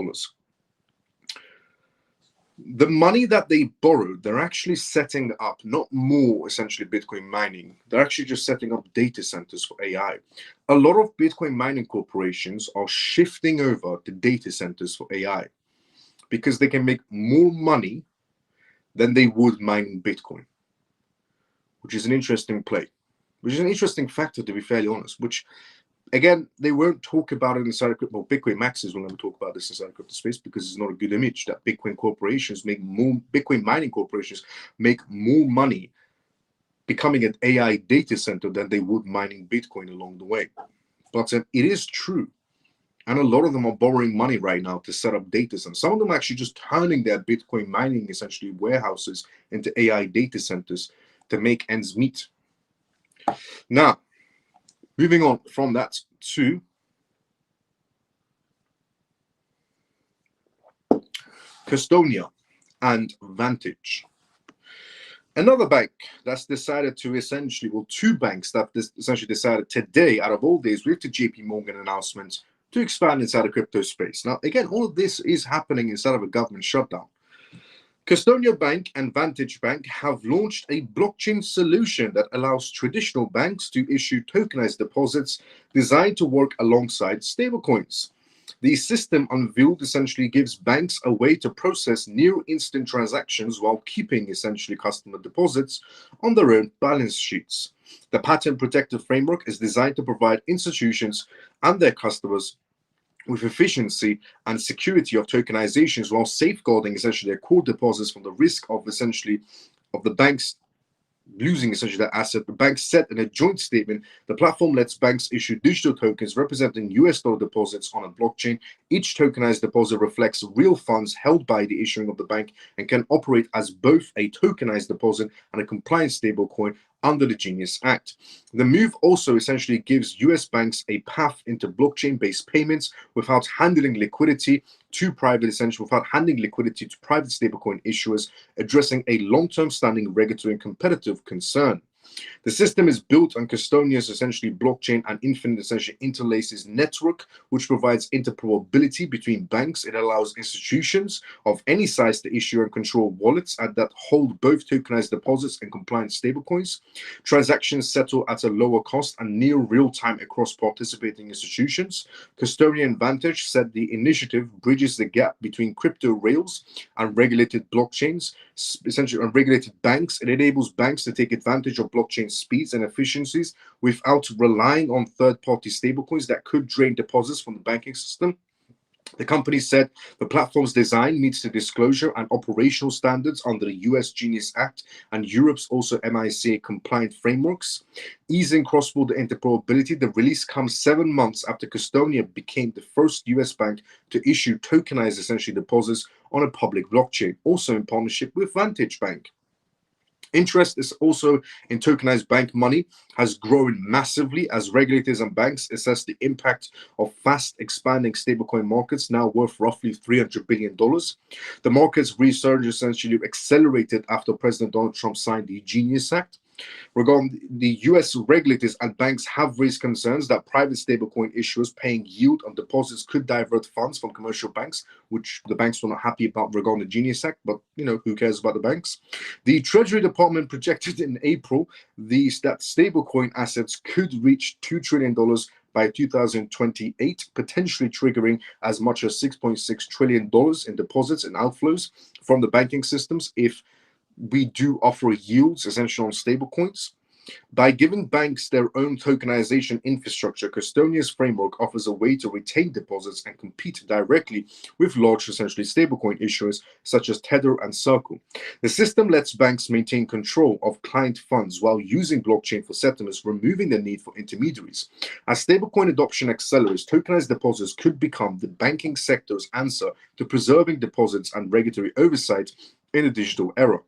The money that they borrowed, they're actually setting up not more essentially Bitcoin mining. They're actually just setting up data centers for AI. A lot of Bitcoin mining corporations are shifting over to data centers for AI because they can make more money than they would mining Bitcoin, which is an interesting play, which is an interesting factor, to be fairly honest, which again, they won't talk about it inside of crypto. Well, Bitcoin maxes will never talk about this inside of crypto space because it's not a good image that Bitcoin corporations make more, Bitcoin mining corporations make more money becoming an AI data center than they would mining Bitcoin along the way. But it is true. And a lot of them are borrowing money right now to set up data centers. Some of them are actually just turning their Bitcoin mining, essentially warehouses, into AI data centers to make ends meet. Now, moving on from that to Custonia and Vantage. Another bank that's decided to essentially, well, two banks that essentially decided today, out of all days, with the JP Morgan announcement to expand inside the crypto space. Now, again, all of this is happening inside of a government shutdown. Custonia Bank and Vantage Bank have launched a blockchain solution that allows traditional banks to issue tokenized deposits designed to work alongside stablecoins. The system unveiled essentially gives banks a way to process near instant transactions while keeping essentially customer deposits on their own balance sheets. The patent protected framework is designed to provide institutions and their customers with efficiency and security of tokenizations while safeguarding essentially their core deposits from the risk of essentially of the banks losing essentially that asset. The bank said in a joint statement, the platform lets banks issue digital tokens representing US dollar deposits on a blockchain. Each tokenized deposit reflects real funds held by the issuing of the bank and can operate as both a tokenized deposit and a compliant stablecoin under the Genius Act. The move also essentially gives US banks a path into blockchain-based payments without handling liquidity to private stablecoin issuers, addressing a long-term standing regulatory and competitive concern. The system is built on Custonia's essentially blockchain and infinite essentially interlaces network, which provides interoperability between banks. It allows institutions of any size to issue and control wallets that hold both tokenized deposits and compliant stablecoins. Transactions settle at a lower cost and near real time across participating institutions. Custonia and Vantage said the initiative bridges the gap between crypto rails and regulated blockchains, essentially unregulated banks. It enables banks to take advantage of blockchain speeds and efficiencies without relying on third-party stablecoins that could drain deposits from the banking system. The company said the platform's design meets the disclosure and operational standards under the US Genius Act and Europe's also MiCA compliant frameworks. Easing cross-border interoperability, the release comes 7 months after Custonia became the first US bank to issue tokenized essentially deposits on a public blockchain, also in partnership with Vantage Bank. Interest is also in tokenized bank money has grown massively as regulators and banks assess the impact of fast expanding stablecoin markets now worth roughly $300 billion. The market's resurgence essentially accelerated after President Donald Trump signed the Genius Act. Regarding the US regulators and banks have raised concerns that private stablecoin issuers paying yield on deposits could divert funds from commercial banks, which the banks were not happy about regarding the Genius Act, but who cares about the banks? The Treasury Department projected in April that stablecoin assets could reach $2 trillion by 2028, potentially triggering as much as $6.6 trillion in deposits and outflows from the banking systems if we do offer yields essentially on stablecoins. By giving banks their own tokenization infrastructure, Custonia's framework offers a way to retain deposits and compete directly with large essentially stablecoin issuers such as Tether and Circle. The system lets banks maintain control of client funds while using blockchain for settlements, removing the need for intermediaries. As stablecoin adoption accelerates, tokenized deposits could become the banking sector's answer to preserving deposits and regulatory oversight in a digital era.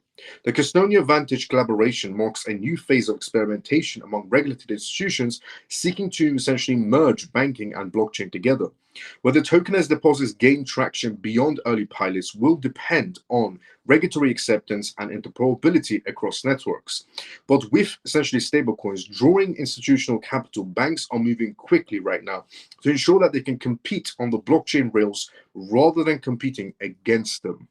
The Custonia Vantage collaboration marks a new phase of experimentation among regulated institutions seeking to essentially merge banking and blockchain together. Whether tokenized deposits gain traction beyond early pilots will depend on regulatory acceptance and interoperability across networks. But with essentially stablecoins drawing institutional capital, banks are moving quickly right now to ensure that they can compete on the blockchain rails rather than competing against them.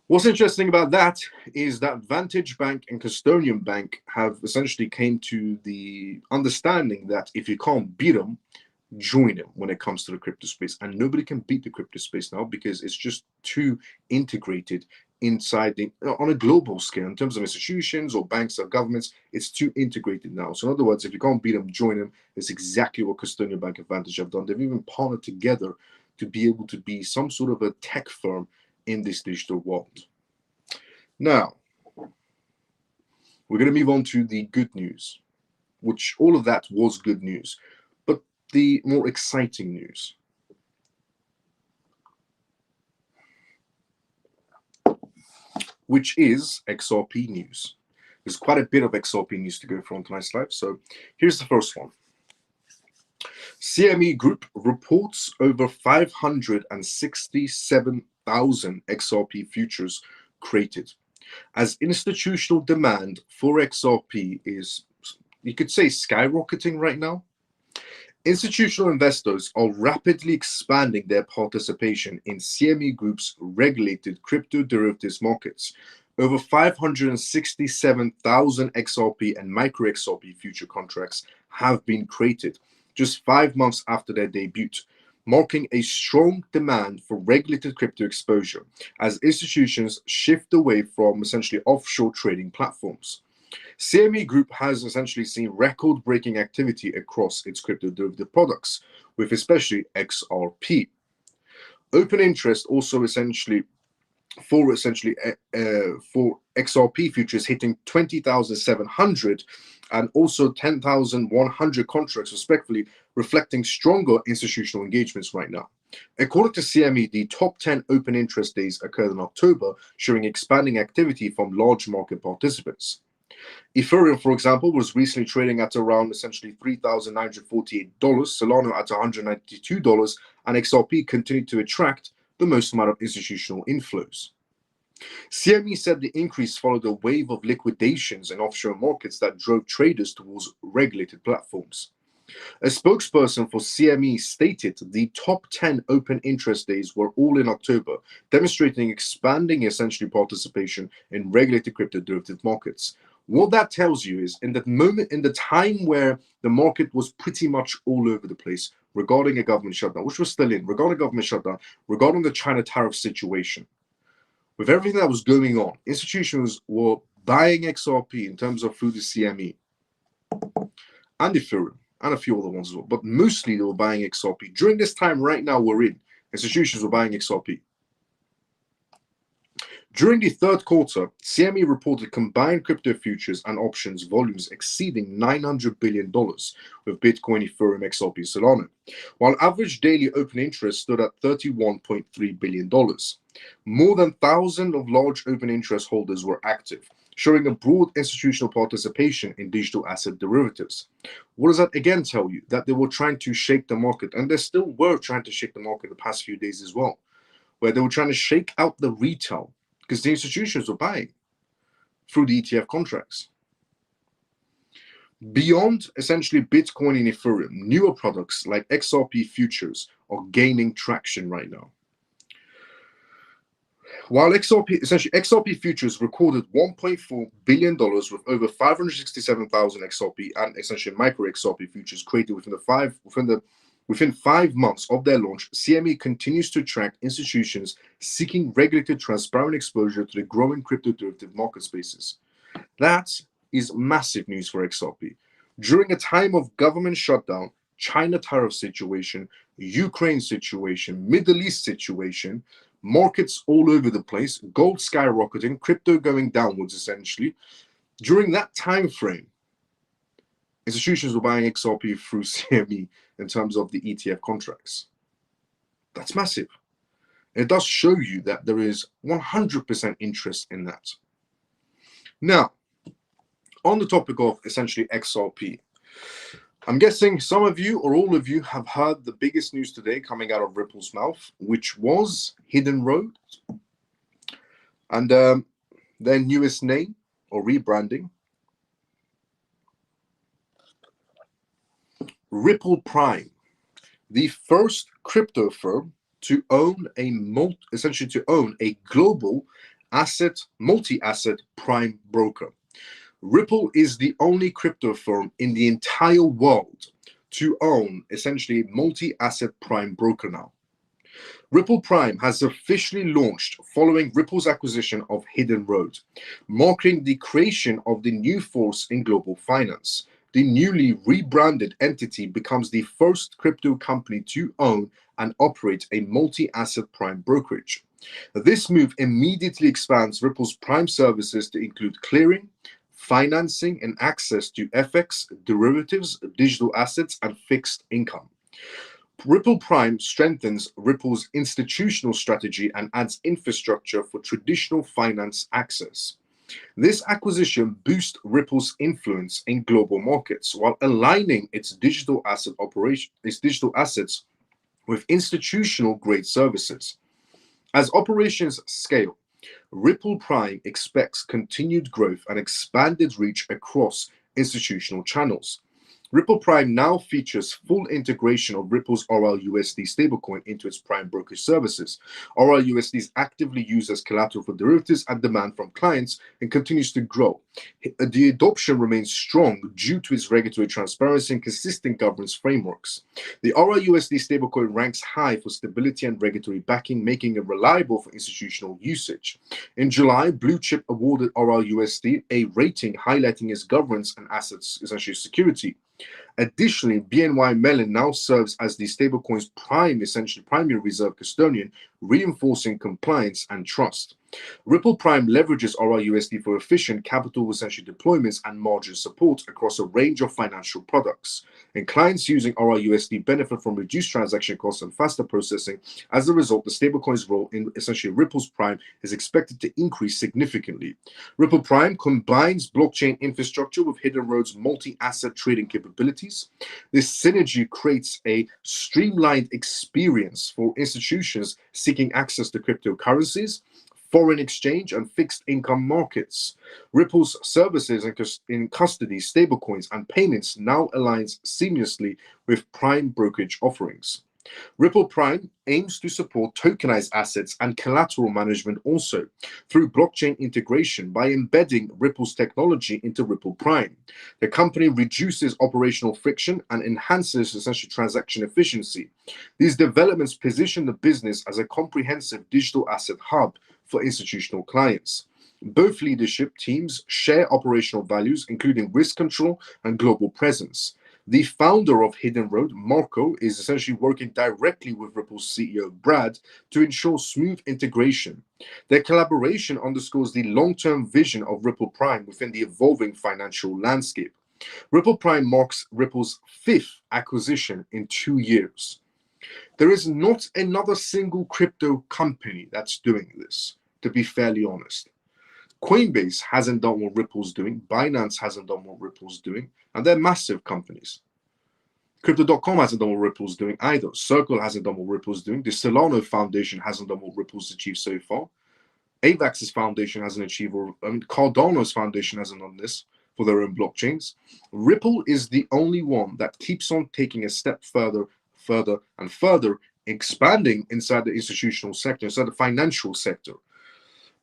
What's interesting about that is that Vantage Bank and Custodian Bank have essentially came to the understanding that if you can't beat them, join them when it comes to the crypto space. And nobody can beat the crypto space now because it's just too integrated inside on a global scale in terms of institutions or banks or governments. It's too integrated now. So in other words, if you can't beat them, join them. It's exactly what Custodian Bank and Vantage have done. They've even partnered together to be able to be some sort of a tech firm in this digital world. Now, we're going to move on to the good news, which all of that was good news, but the more exciting news. Which is XRP news. There's quite a bit of XRP news to go through on tonight's live. So here's the first one. CME Group reports over 567,000 XRP futures created, as institutional demand for XRP is, you could say, skyrocketing right now. Institutional investors are rapidly expanding their participation in CME Group's regulated crypto derivatives markets. Over 567,000 XRP and micro XRP future contracts have been created just 5 months after their debut, marking a strong demand for regulated crypto exposure as institutions shift away from essentially offshore trading platforms. CME Group has essentially seen record-breaking activity across its crypto derivative products, with especially XRP. Open interest also for XRP futures hitting 20,700 and also 10,100 contracts respectively, reflecting stronger institutional engagements right now. According to CME, the top 10 open interest days occurred in October, showing expanding activity from large market participants. Ethereum, for example, was recently trading at around essentially $3,948, Solana at $192, and XRP continued to attract the most amount of institutional inflows. CME said the increase followed a wave of liquidations in offshore markets that drove traders towards regulated platforms. A spokesperson for CME stated the top 10 open interest days were all in October, demonstrating expanding essentially participation in regulated crypto derivative markets. What that tells you is in the time where the market was pretty much all over the place regarding a government shutdown, which was still in, regarding government shutdown, regarding the China tariff situation, with everything that was going on, institutions were buying XRP in terms of through the CME and Ethereum and a few other ones as well, but mostly they were buying XRP. During this time right now we're in, institutions were buying XRP. During the third quarter, CME reported combined crypto futures and options volumes exceeding $900 billion with Bitcoin, Ethereum, XRP, Solana, while average daily open interest stood at $31.3 billion. More than 1,000 of large open interest holders were active, showing a broad institutional participation in digital asset derivatives. What does that again tell you? That they were trying to shake the market, and they still were trying to shake the market the past few days as well, where they were trying to shake out the retail, because the institutions were buying through the ETF contracts. Beyond essentially Bitcoin and Ethereum, newer products like XRP futures are gaining traction right now. While XRP futures recorded $1.4 billion with over 567,000 XRP and essentially micro XRP futures created within 5 months of their launch, CME continues to attract institutions seeking regulated, transparent exposure to the growing crypto derivative market spaces. That is massive news for XRP. During a time of government shutdown, China tariff situation, Ukraine situation, Middle East situation, markets all over the place, gold skyrocketing, crypto going downwards essentially. During that time frame, institutions were buying XRP through CME in terms of the ETF contracts. That's massive. It does show you that there is 100% interest in that. Now, on the topic of essentially XRP, I'm guessing some of you or all of you have heard the biggest news today coming out of Ripple's mouth, which was Hidden Road and their newest name or rebranding, Ripple Prime, the first crypto firm to own a global multi-asset prime broker. Ripple is the only crypto firm in the entire world to own essentially a multi-asset prime broker now. Ripple Prime has officially launched following Ripple's acquisition of Hidden Road, marking the creation of the new force in global finance. The newly rebranded entity becomes the first crypto company to own and operate a multi-asset prime brokerage. This move immediately expands Ripple's prime services to include clearing, financing, and access to FX, derivatives, digital assets, and fixed income. Ripple Prime strengthens Ripple's institutional strategy and adds infrastructure for traditional finance access. This acquisition boosts Ripple's influence in global markets while aligning its digital assets with institutional-grade services. As operations scale, Ripple Prime expects continued growth and expanded reach across institutional channels. Ripple Prime now features full integration of Ripple's RLUSD stablecoin into its prime brokerage services. RLUSD is actively used as collateral for derivatives and demand from clients and continues to grow. The adoption remains strong due to its regulatory transparency and consistent governance frameworks. The RLUSD stablecoin ranks high for stability and regulatory backing, making it reliable for institutional usage. In July, Blue Chip awarded RLUSD a rating highlighting its governance and assets, essentially security. Additionally, BNY Mellon now serves as the stablecoin's primary reserve custodian, reinforcing compliance and trust. Ripple Prime leverages RLUSD for efficient capital deployments and margin support across a range of financial products. And clients using RLUSD benefit from reduced transaction costs and faster processing. As a result, the stablecoin's role in Ripple's Prime is expected to increase significantly. Ripple Prime combines blockchain infrastructure with Hidden Road's multi-asset trading capabilities. This synergy creates a streamlined experience for institutions seeking access to cryptocurrencies, foreign exchange, and fixed income markets. Ripple's services in custody, stablecoins, and payments now aligns seamlessly with prime brokerage offerings. Ripple Prime aims to support tokenized assets and collateral management also through blockchain integration by embedding Ripple's technology into Ripple Prime. The company reduces operational friction and enhances transaction efficiency. These developments position the business as a comprehensive digital asset hub for institutional clients. Both leadership teams share operational values, including risk control and global presence. The founder of Hidden Road, Marco, is essentially working directly with Ripple's CEO, Brad, to ensure smooth integration. Their collaboration underscores the long-term vision of Ripple Prime within the evolving financial landscape. Ripple Prime marks Ripple's 5th acquisition in 2 years. There is not another single crypto company that's doing this, to be fairly honest. Coinbase hasn't done what Ripple's doing. Binance hasn't done what Ripple's doing. And they're massive companies. Crypto.com hasn't done what Ripple's doing either. Circle hasn't done what Ripple's doing. The Solana Foundation hasn't done what Ripple's achieved so far. Avax's foundation hasn't achieved, Cardano's foundation hasn't done this for their own blockchains. Ripple is the only one that keeps on taking a step further, expanding inside the institutional sector, inside the financial sector.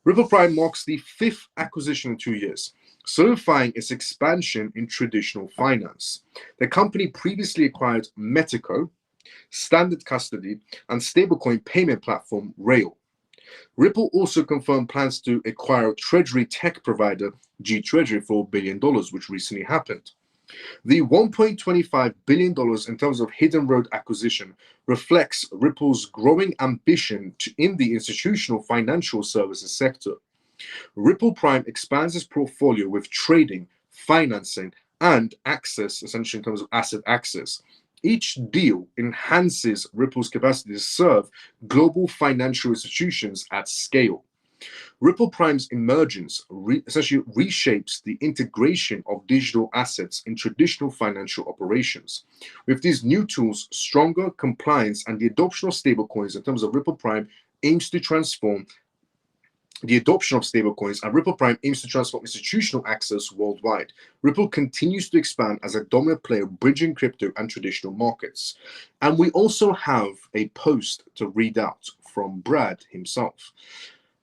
Ripple Prime marks the 5th acquisition in 2 years, solidifying its expansion in traditional finance. The company previously acquired Metaco, standard custody, and stablecoin payment platform Rail. Ripple also confirmed plans to acquire treasury tech provider G Treasury for $1 billion, which recently happened. The $1.25 billion in terms of Hidden Road acquisition reflects Ripple's growing ambition in the institutional financial services sector. Ripple Prime expands its portfolio with trading, financing, and access, essentially in terms of asset access. Each deal enhances Ripple's capacity to serve global financial institutions at scale. Ripple Prime's emergence essentially reshapes the integration of digital assets in traditional financial operations. With these new tools, stronger compliance, and the adoption of stablecoins in terms of Ripple Prime aims to transform institutional access worldwide. Ripple continues to expand as a dominant player bridging crypto and traditional markets. And we also have a post to read out from Brad himself.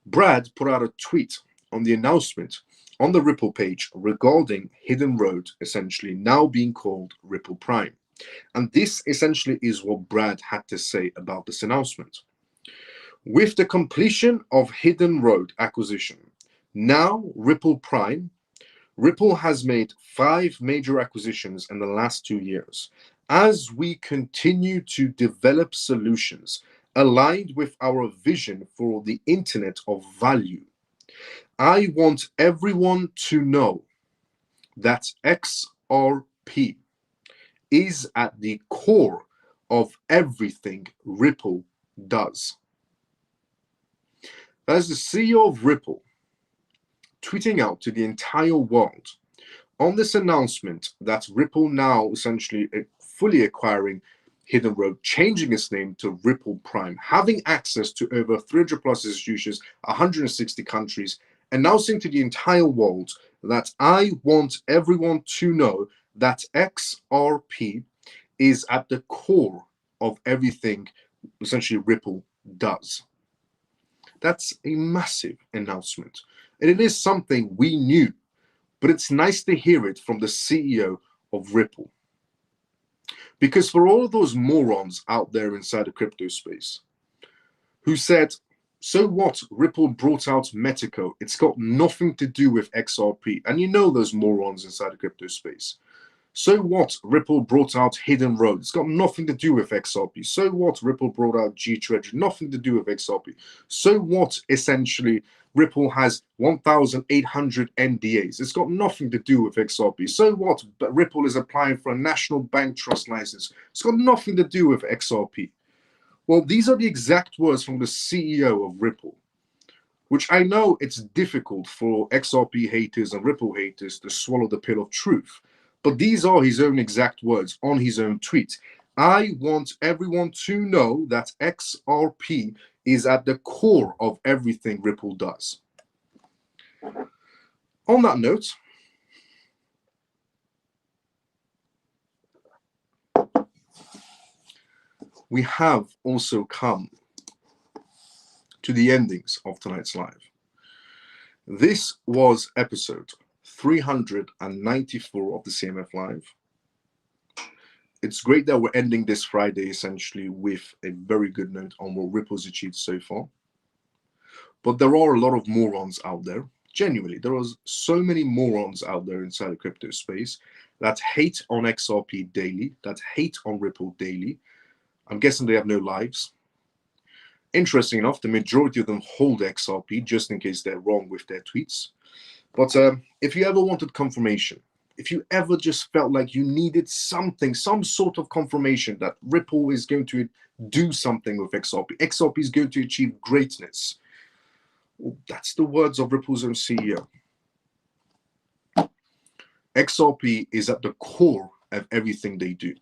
Brad put out a tweet on the announcement on the Ripple page regarding Hidden Road essentially now being called Ripple Prime. And this essentially is what Brad had to say about this announcement. With the completion of Hidden Road acquisition, now Ripple Prime, Ripple has made 5 major acquisitions in the last 2 years. As we continue to develop solutions aligned with our vision for the Internet of Value, I want everyone to know that XRP is at the core of everything Ripple does. As the CEO of Ripple tweeting out to the entire world on this announcement that Ripple now essentially fully acquiring Hidden Road, changing its name to Ripple Prime, having access to over 300 plus institutions, 160 countries, announcing to the entire world that I want everyone to know that XRP is at the core of everything essentially Ripple does. That's a massive announcement. And it is something we knew, but it's nice to hear it from the CEO of Ripple. Because for all of those morons out there inside the crypto space who said, so what, Ripple brought out Metico, it's got nothing to do with XRP. And you know those morons inside the crypto space. So what, Ripple brought out Hidden Road, it's got nothing to do with XRP. So what, Ripple brought out G-Treasury, nothing to do with XRP. So what, essentially, Ripple has 1,800 NDAs. It's got nothing to do with XRP. So what? But Ripple is applying for a national bank trust license. It's got nothing to do with XRP. Well, these are the exact words from the CEO of Ripple, which I know it's difficult for XRP haters and Ripple haters to swallow the pill of truth. But these are his own exact words on his own tweet. I want everyone to know that XRP is at the core of everything Ripple does. On that note, we have also come to the endings of tonight's live. This was episode 394 of the CMF Live. It's great that we're ending this Friday essentially with a very good note on what Ripple's achieved so far. But there are a lot of morons out there. Genuinely, there are so many morons out there inside the crypto space that hate on XRP daily, that hate on Ripple daily. I'm guessing they have no lives. Interesting enough, the majority of them hold XRP just in case they're wrong with their tweets. But if you ever wanted confirmation, if you ever just felt like you needed something, some sort of confirmation that Ripple is going to do something with XRP, XRP is going to achieve greatness, well, that's the words of Ripple's own CEO. XRP is at the core of everything they do.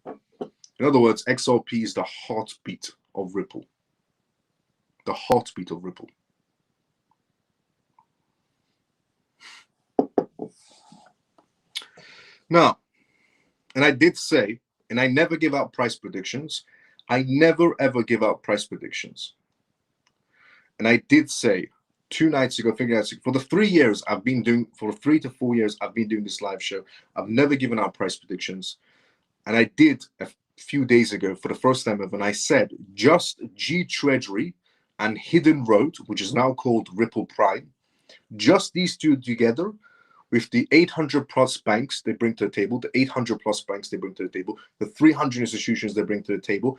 In other words, XRP is the heartbeat of Ripple. The heartbeat of Ripple. Now, and I did say, and I never give out price predictions. I never ever give out price predictions. And I did say 2 nights ago, 3 nights ago, for the 3 years I've been doing, for 3 to 4 years I've been doing this live show, I've never given out price predictions. And I did a few days ago for the first time ever, and I said just G-Treasury and Hidden Road, which is now called Ripple Prime, just these two together, with the 800 plus banks they bring to the table, the 800 plus banks they bring to the table, the 300 institutions they bring to the table,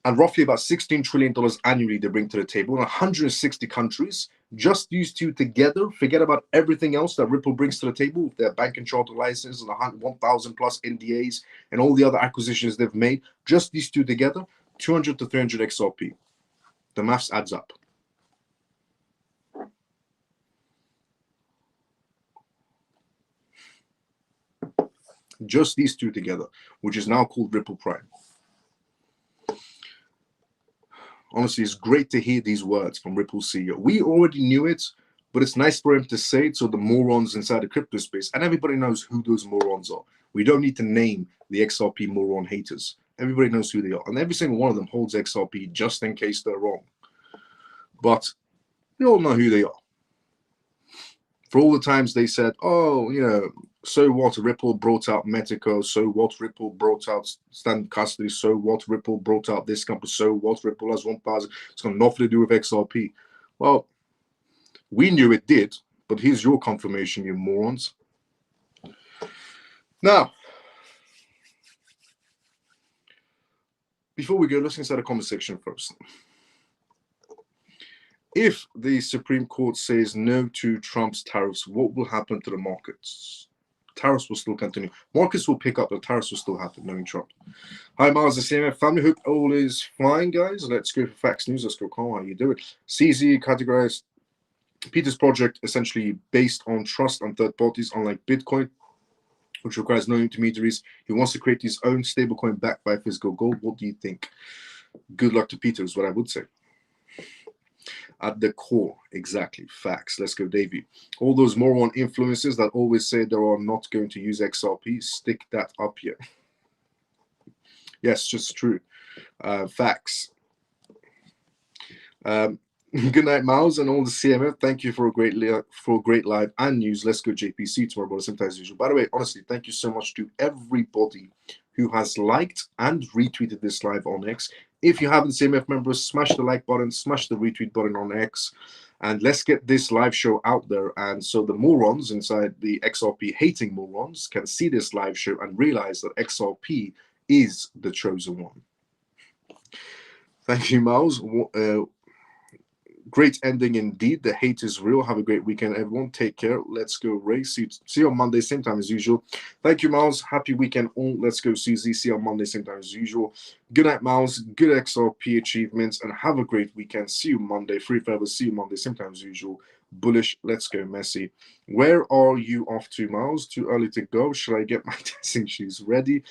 and roughly about $16 trillion annually they bring to the table in 160 countries. Just these two together, forget about everything else that Ripple brings to the table with their bank and charter license and 1,000 plus NDAs and all the other acquisitions they've made. Just these two together, 200 to 300 XRP. The maths adds up. Just these two together, which is now called Ripple Prime. Honestly, it's great to hear these words from Ripple's CEO. We already knew it, but it's nice for him to say it so the morons inside the crypto space, and everybody knows who those morons are. We don't need to name the XRP moron haters. Everybody knows who they are. And every single one of them holds XRP just in case they're wrong. But We all know who they are. For all the times they said, oh, so what, Ripple brought out Metico, so what, Ripple brought out Standard Custody, so what, Ripple brought out this company, so what, Ripple has 1,000, it's got nothing to do with XRP. Well, we knew it did, but here's your confirmation, you morons. Now, before we go, let's inside the comment section first. If the Supreme Court says no to Trump's tariffs, what will happen to the markets? Tariffs will still continue. Markets will pick up, but tariffs will still happen, knowing Trump. Hi, Miles, the CMF family. Hope all is fine, guys. Let's go for Facts News. Let's go, Carl. How you doing? CZ categorized Peter's project essentially based on trust and third parties, unlike Bitcoin, which requires no intermediaries. He wants to create his own stablecoin backed by physical gold. What do you think? Good luck to Peter is what I would say. At the core, exactly, facts. Let's go, Davey. All those moron influencers that always say they are not going to use XRP, stick that up here. Yes, just true. Facts. Good night, Miles, and all the CMF. Thank you for a great live and news. Let's go, JPC tomorrow, but sometimes as usual. By the way, honestly, thank you so much to everybody who has liked and retweeted this live on X. If you haven't, CMF members, smash the like button, smash the retweet button on X, and let's get this live show out there. And so the morons inside the XRP hating morons can see this live show and realize that XRP is the chosen one. Thank you, Miles. Great ending indeed. The hate is real. Have a great weekend, everyone. Take care. Let's go, Ray. See you on Monday, same time as usual. Thank you, Miles. Happy weekend all. Let's go, Susie. See you on Monday, same time as usual. Good night, Miles. Good XRP achievements, and have a great weekend. See you Monday. Free forever. See you Monday, same time as usual. Bullish. Let's go, Messi. Where are you off to, Miles? Too early to go. Should I get my dancing shoes ready?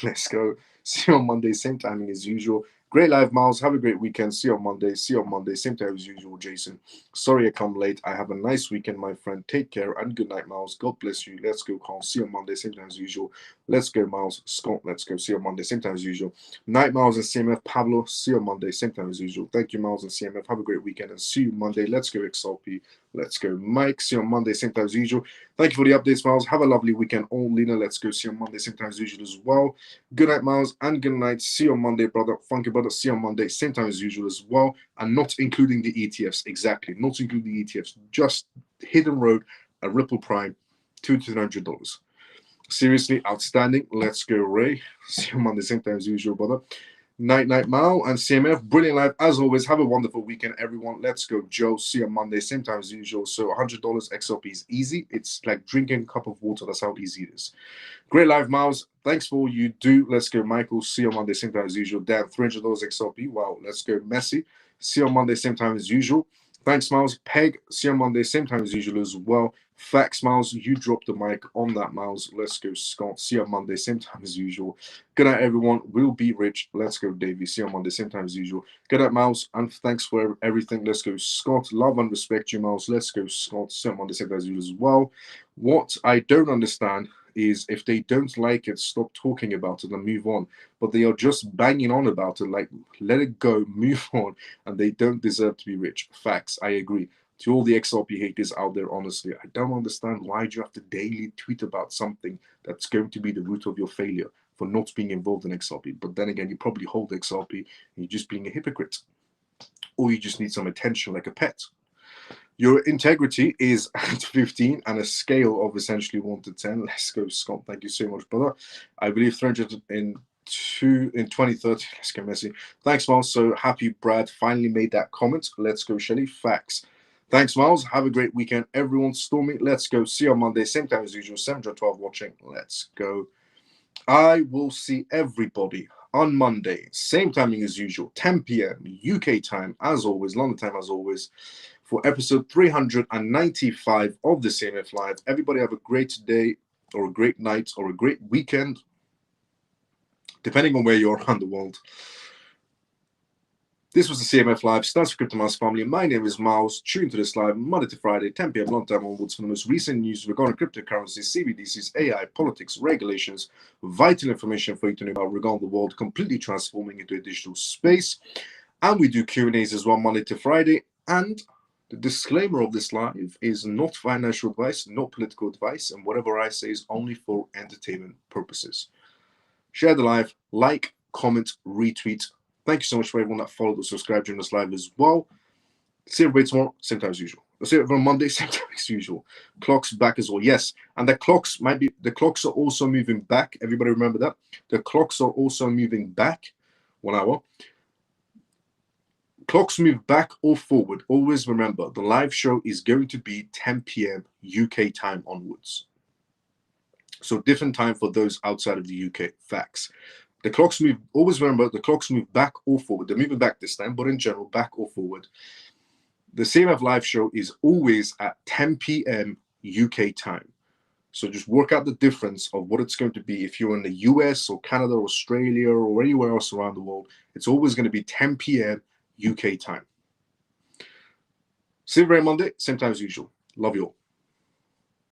Let's go. See you on Monday, same timing as usual. Great live, Miles. Have a great weekend. See you on Monday. See you on Monday. Same time as usual, Jason. Sorry I come late. I have a nice weekend, my friend. Take care and good night, Miles. God bless you. Let's go, Carl. See you on Monday. Same time as usual. Let's go, Miles. Scott, let's go. See you on Monday. Same time as usual. Night, Miles and CMF. Pablo, see you on Monday. Same time as usual. Thank you, Miles and CMF. Have a great weekend and see you Monday. Let's go, XRP. Let's go, Mike. See you on Monday. Same time as usual. Thank you for the updates, Miles. Have a lovely weekend. All Lena, let's go. See you on Monday. Same time as usual as well. Good night, Miles, and good night. See you on Monday, brother. Funky brother. See you on Monday. Same time as usual as well, and not including the ETFs. Exactly, not including the ETFs. Just Hidden Road, a Ripple Prime, $200 to $300. Seriously, outstanding. Let's go, Ray. See you on Monday, same time as usual, brother. Night, Mal and CMF. Brilliant live as always. Have a wonderful weekend, everyone. Let's go, Joe. See you on Monday, same time as usual. So $100 XRP is easy. It's like drinking a cup of water. That's how easy it is. Great live, Miles. Thanks for all you do. Let's go, Michael. See you on Monday, same time as usual. Dan, $300 XRP. Wow. Let's go, Messi. See you on Monday, same time as usual. Thanks, Miles. Peg, see you on Monday, same time as usual as well. Facts, Miles. You dropped the mic on that, Miles. Let's go, Scott. See you on Monday, same time as usual. Good night, everyone. We'll be rich. Let's go, Davey. See you on Monday, same time as usual. Good night, Miles. And thanks for everything. Let's go, Scott. Love and respect you, Miles. Let's go, Scott. See you on Monday, same time as usual as well. What I don't understand is if they don't like it, stop talking about it and move on. But they are just banging on about it, like, let it go, move on, and they don't deserve to be rich. Facts, I agree. To all the XRP haters out there, honestly, I don't understand why do you have to daily tweet about something that's going to be the root of your failure for not being involved in XRP. But then again, you probably hold XRP and you're just being a hypocrite. Or you just need some attention like a pet. Your integrity is at 15 and a scale of essentially 1 to 10. Let's go, Scott. Thank you so much, brother. I believe 300 in 2030. Let's go, Messi. Thanks, Miles. So happy Brad finally made that comment. Let's go, Shelly. Facts. Thanks, Miles. Have a great weekend, everyone. Stormy, let's go. See you on Monday, same time as usual. 7-12 watching. Let's go. I will see everybody on Monday, same timing as usual, 10 p.m. UK time, as always, London time as always, for episode 395 of the CMF Live. Everybody have a great day or a great night or a great weekend, depending on where you are around the world. This was the CMF Live. Stands for Crypto Miles family. My name is Miles. Tune to this live Monday to Friday, 10 p.m. London time onwards for the most recent news regarding cryptocurrencies, CBDCs, AI, politics, regulations, vital information for you to know about regarding the world completely transforming into a digital space. And we do Q&As as well Monday to Friday. And The disclaimer of this live is not financial advice, not political advice, and whatever I say is only for entertainment purposes. Share the live, like, comment, retweet. Thank you so much for everyone that followed or subscribed during this live as well. See everybody tomorrow, same time as usual. We'll see everyone on Monday, same time as usual. Clocks back as well. Yes, and the clocks are also moving back. Everybody remember that? The clocks are also moving back 1 hour. Clocks move back or forward. Always remember, the live show is going to be 10 p.m. UK time onwards. So different time for those outside of the UK. Facts. The clocks move, always remember, the clocks move back or forward. They're moving back this time, but in general, back or forward. The CMF live show is always at 10 p.m. UK time. So just work out the difference of what it's going to be. If you're in the US or Canada or Australia or anywhere else around the world, it's always going to be 10 p.m. UK time. See you every Monday, same time as usual. Love you all.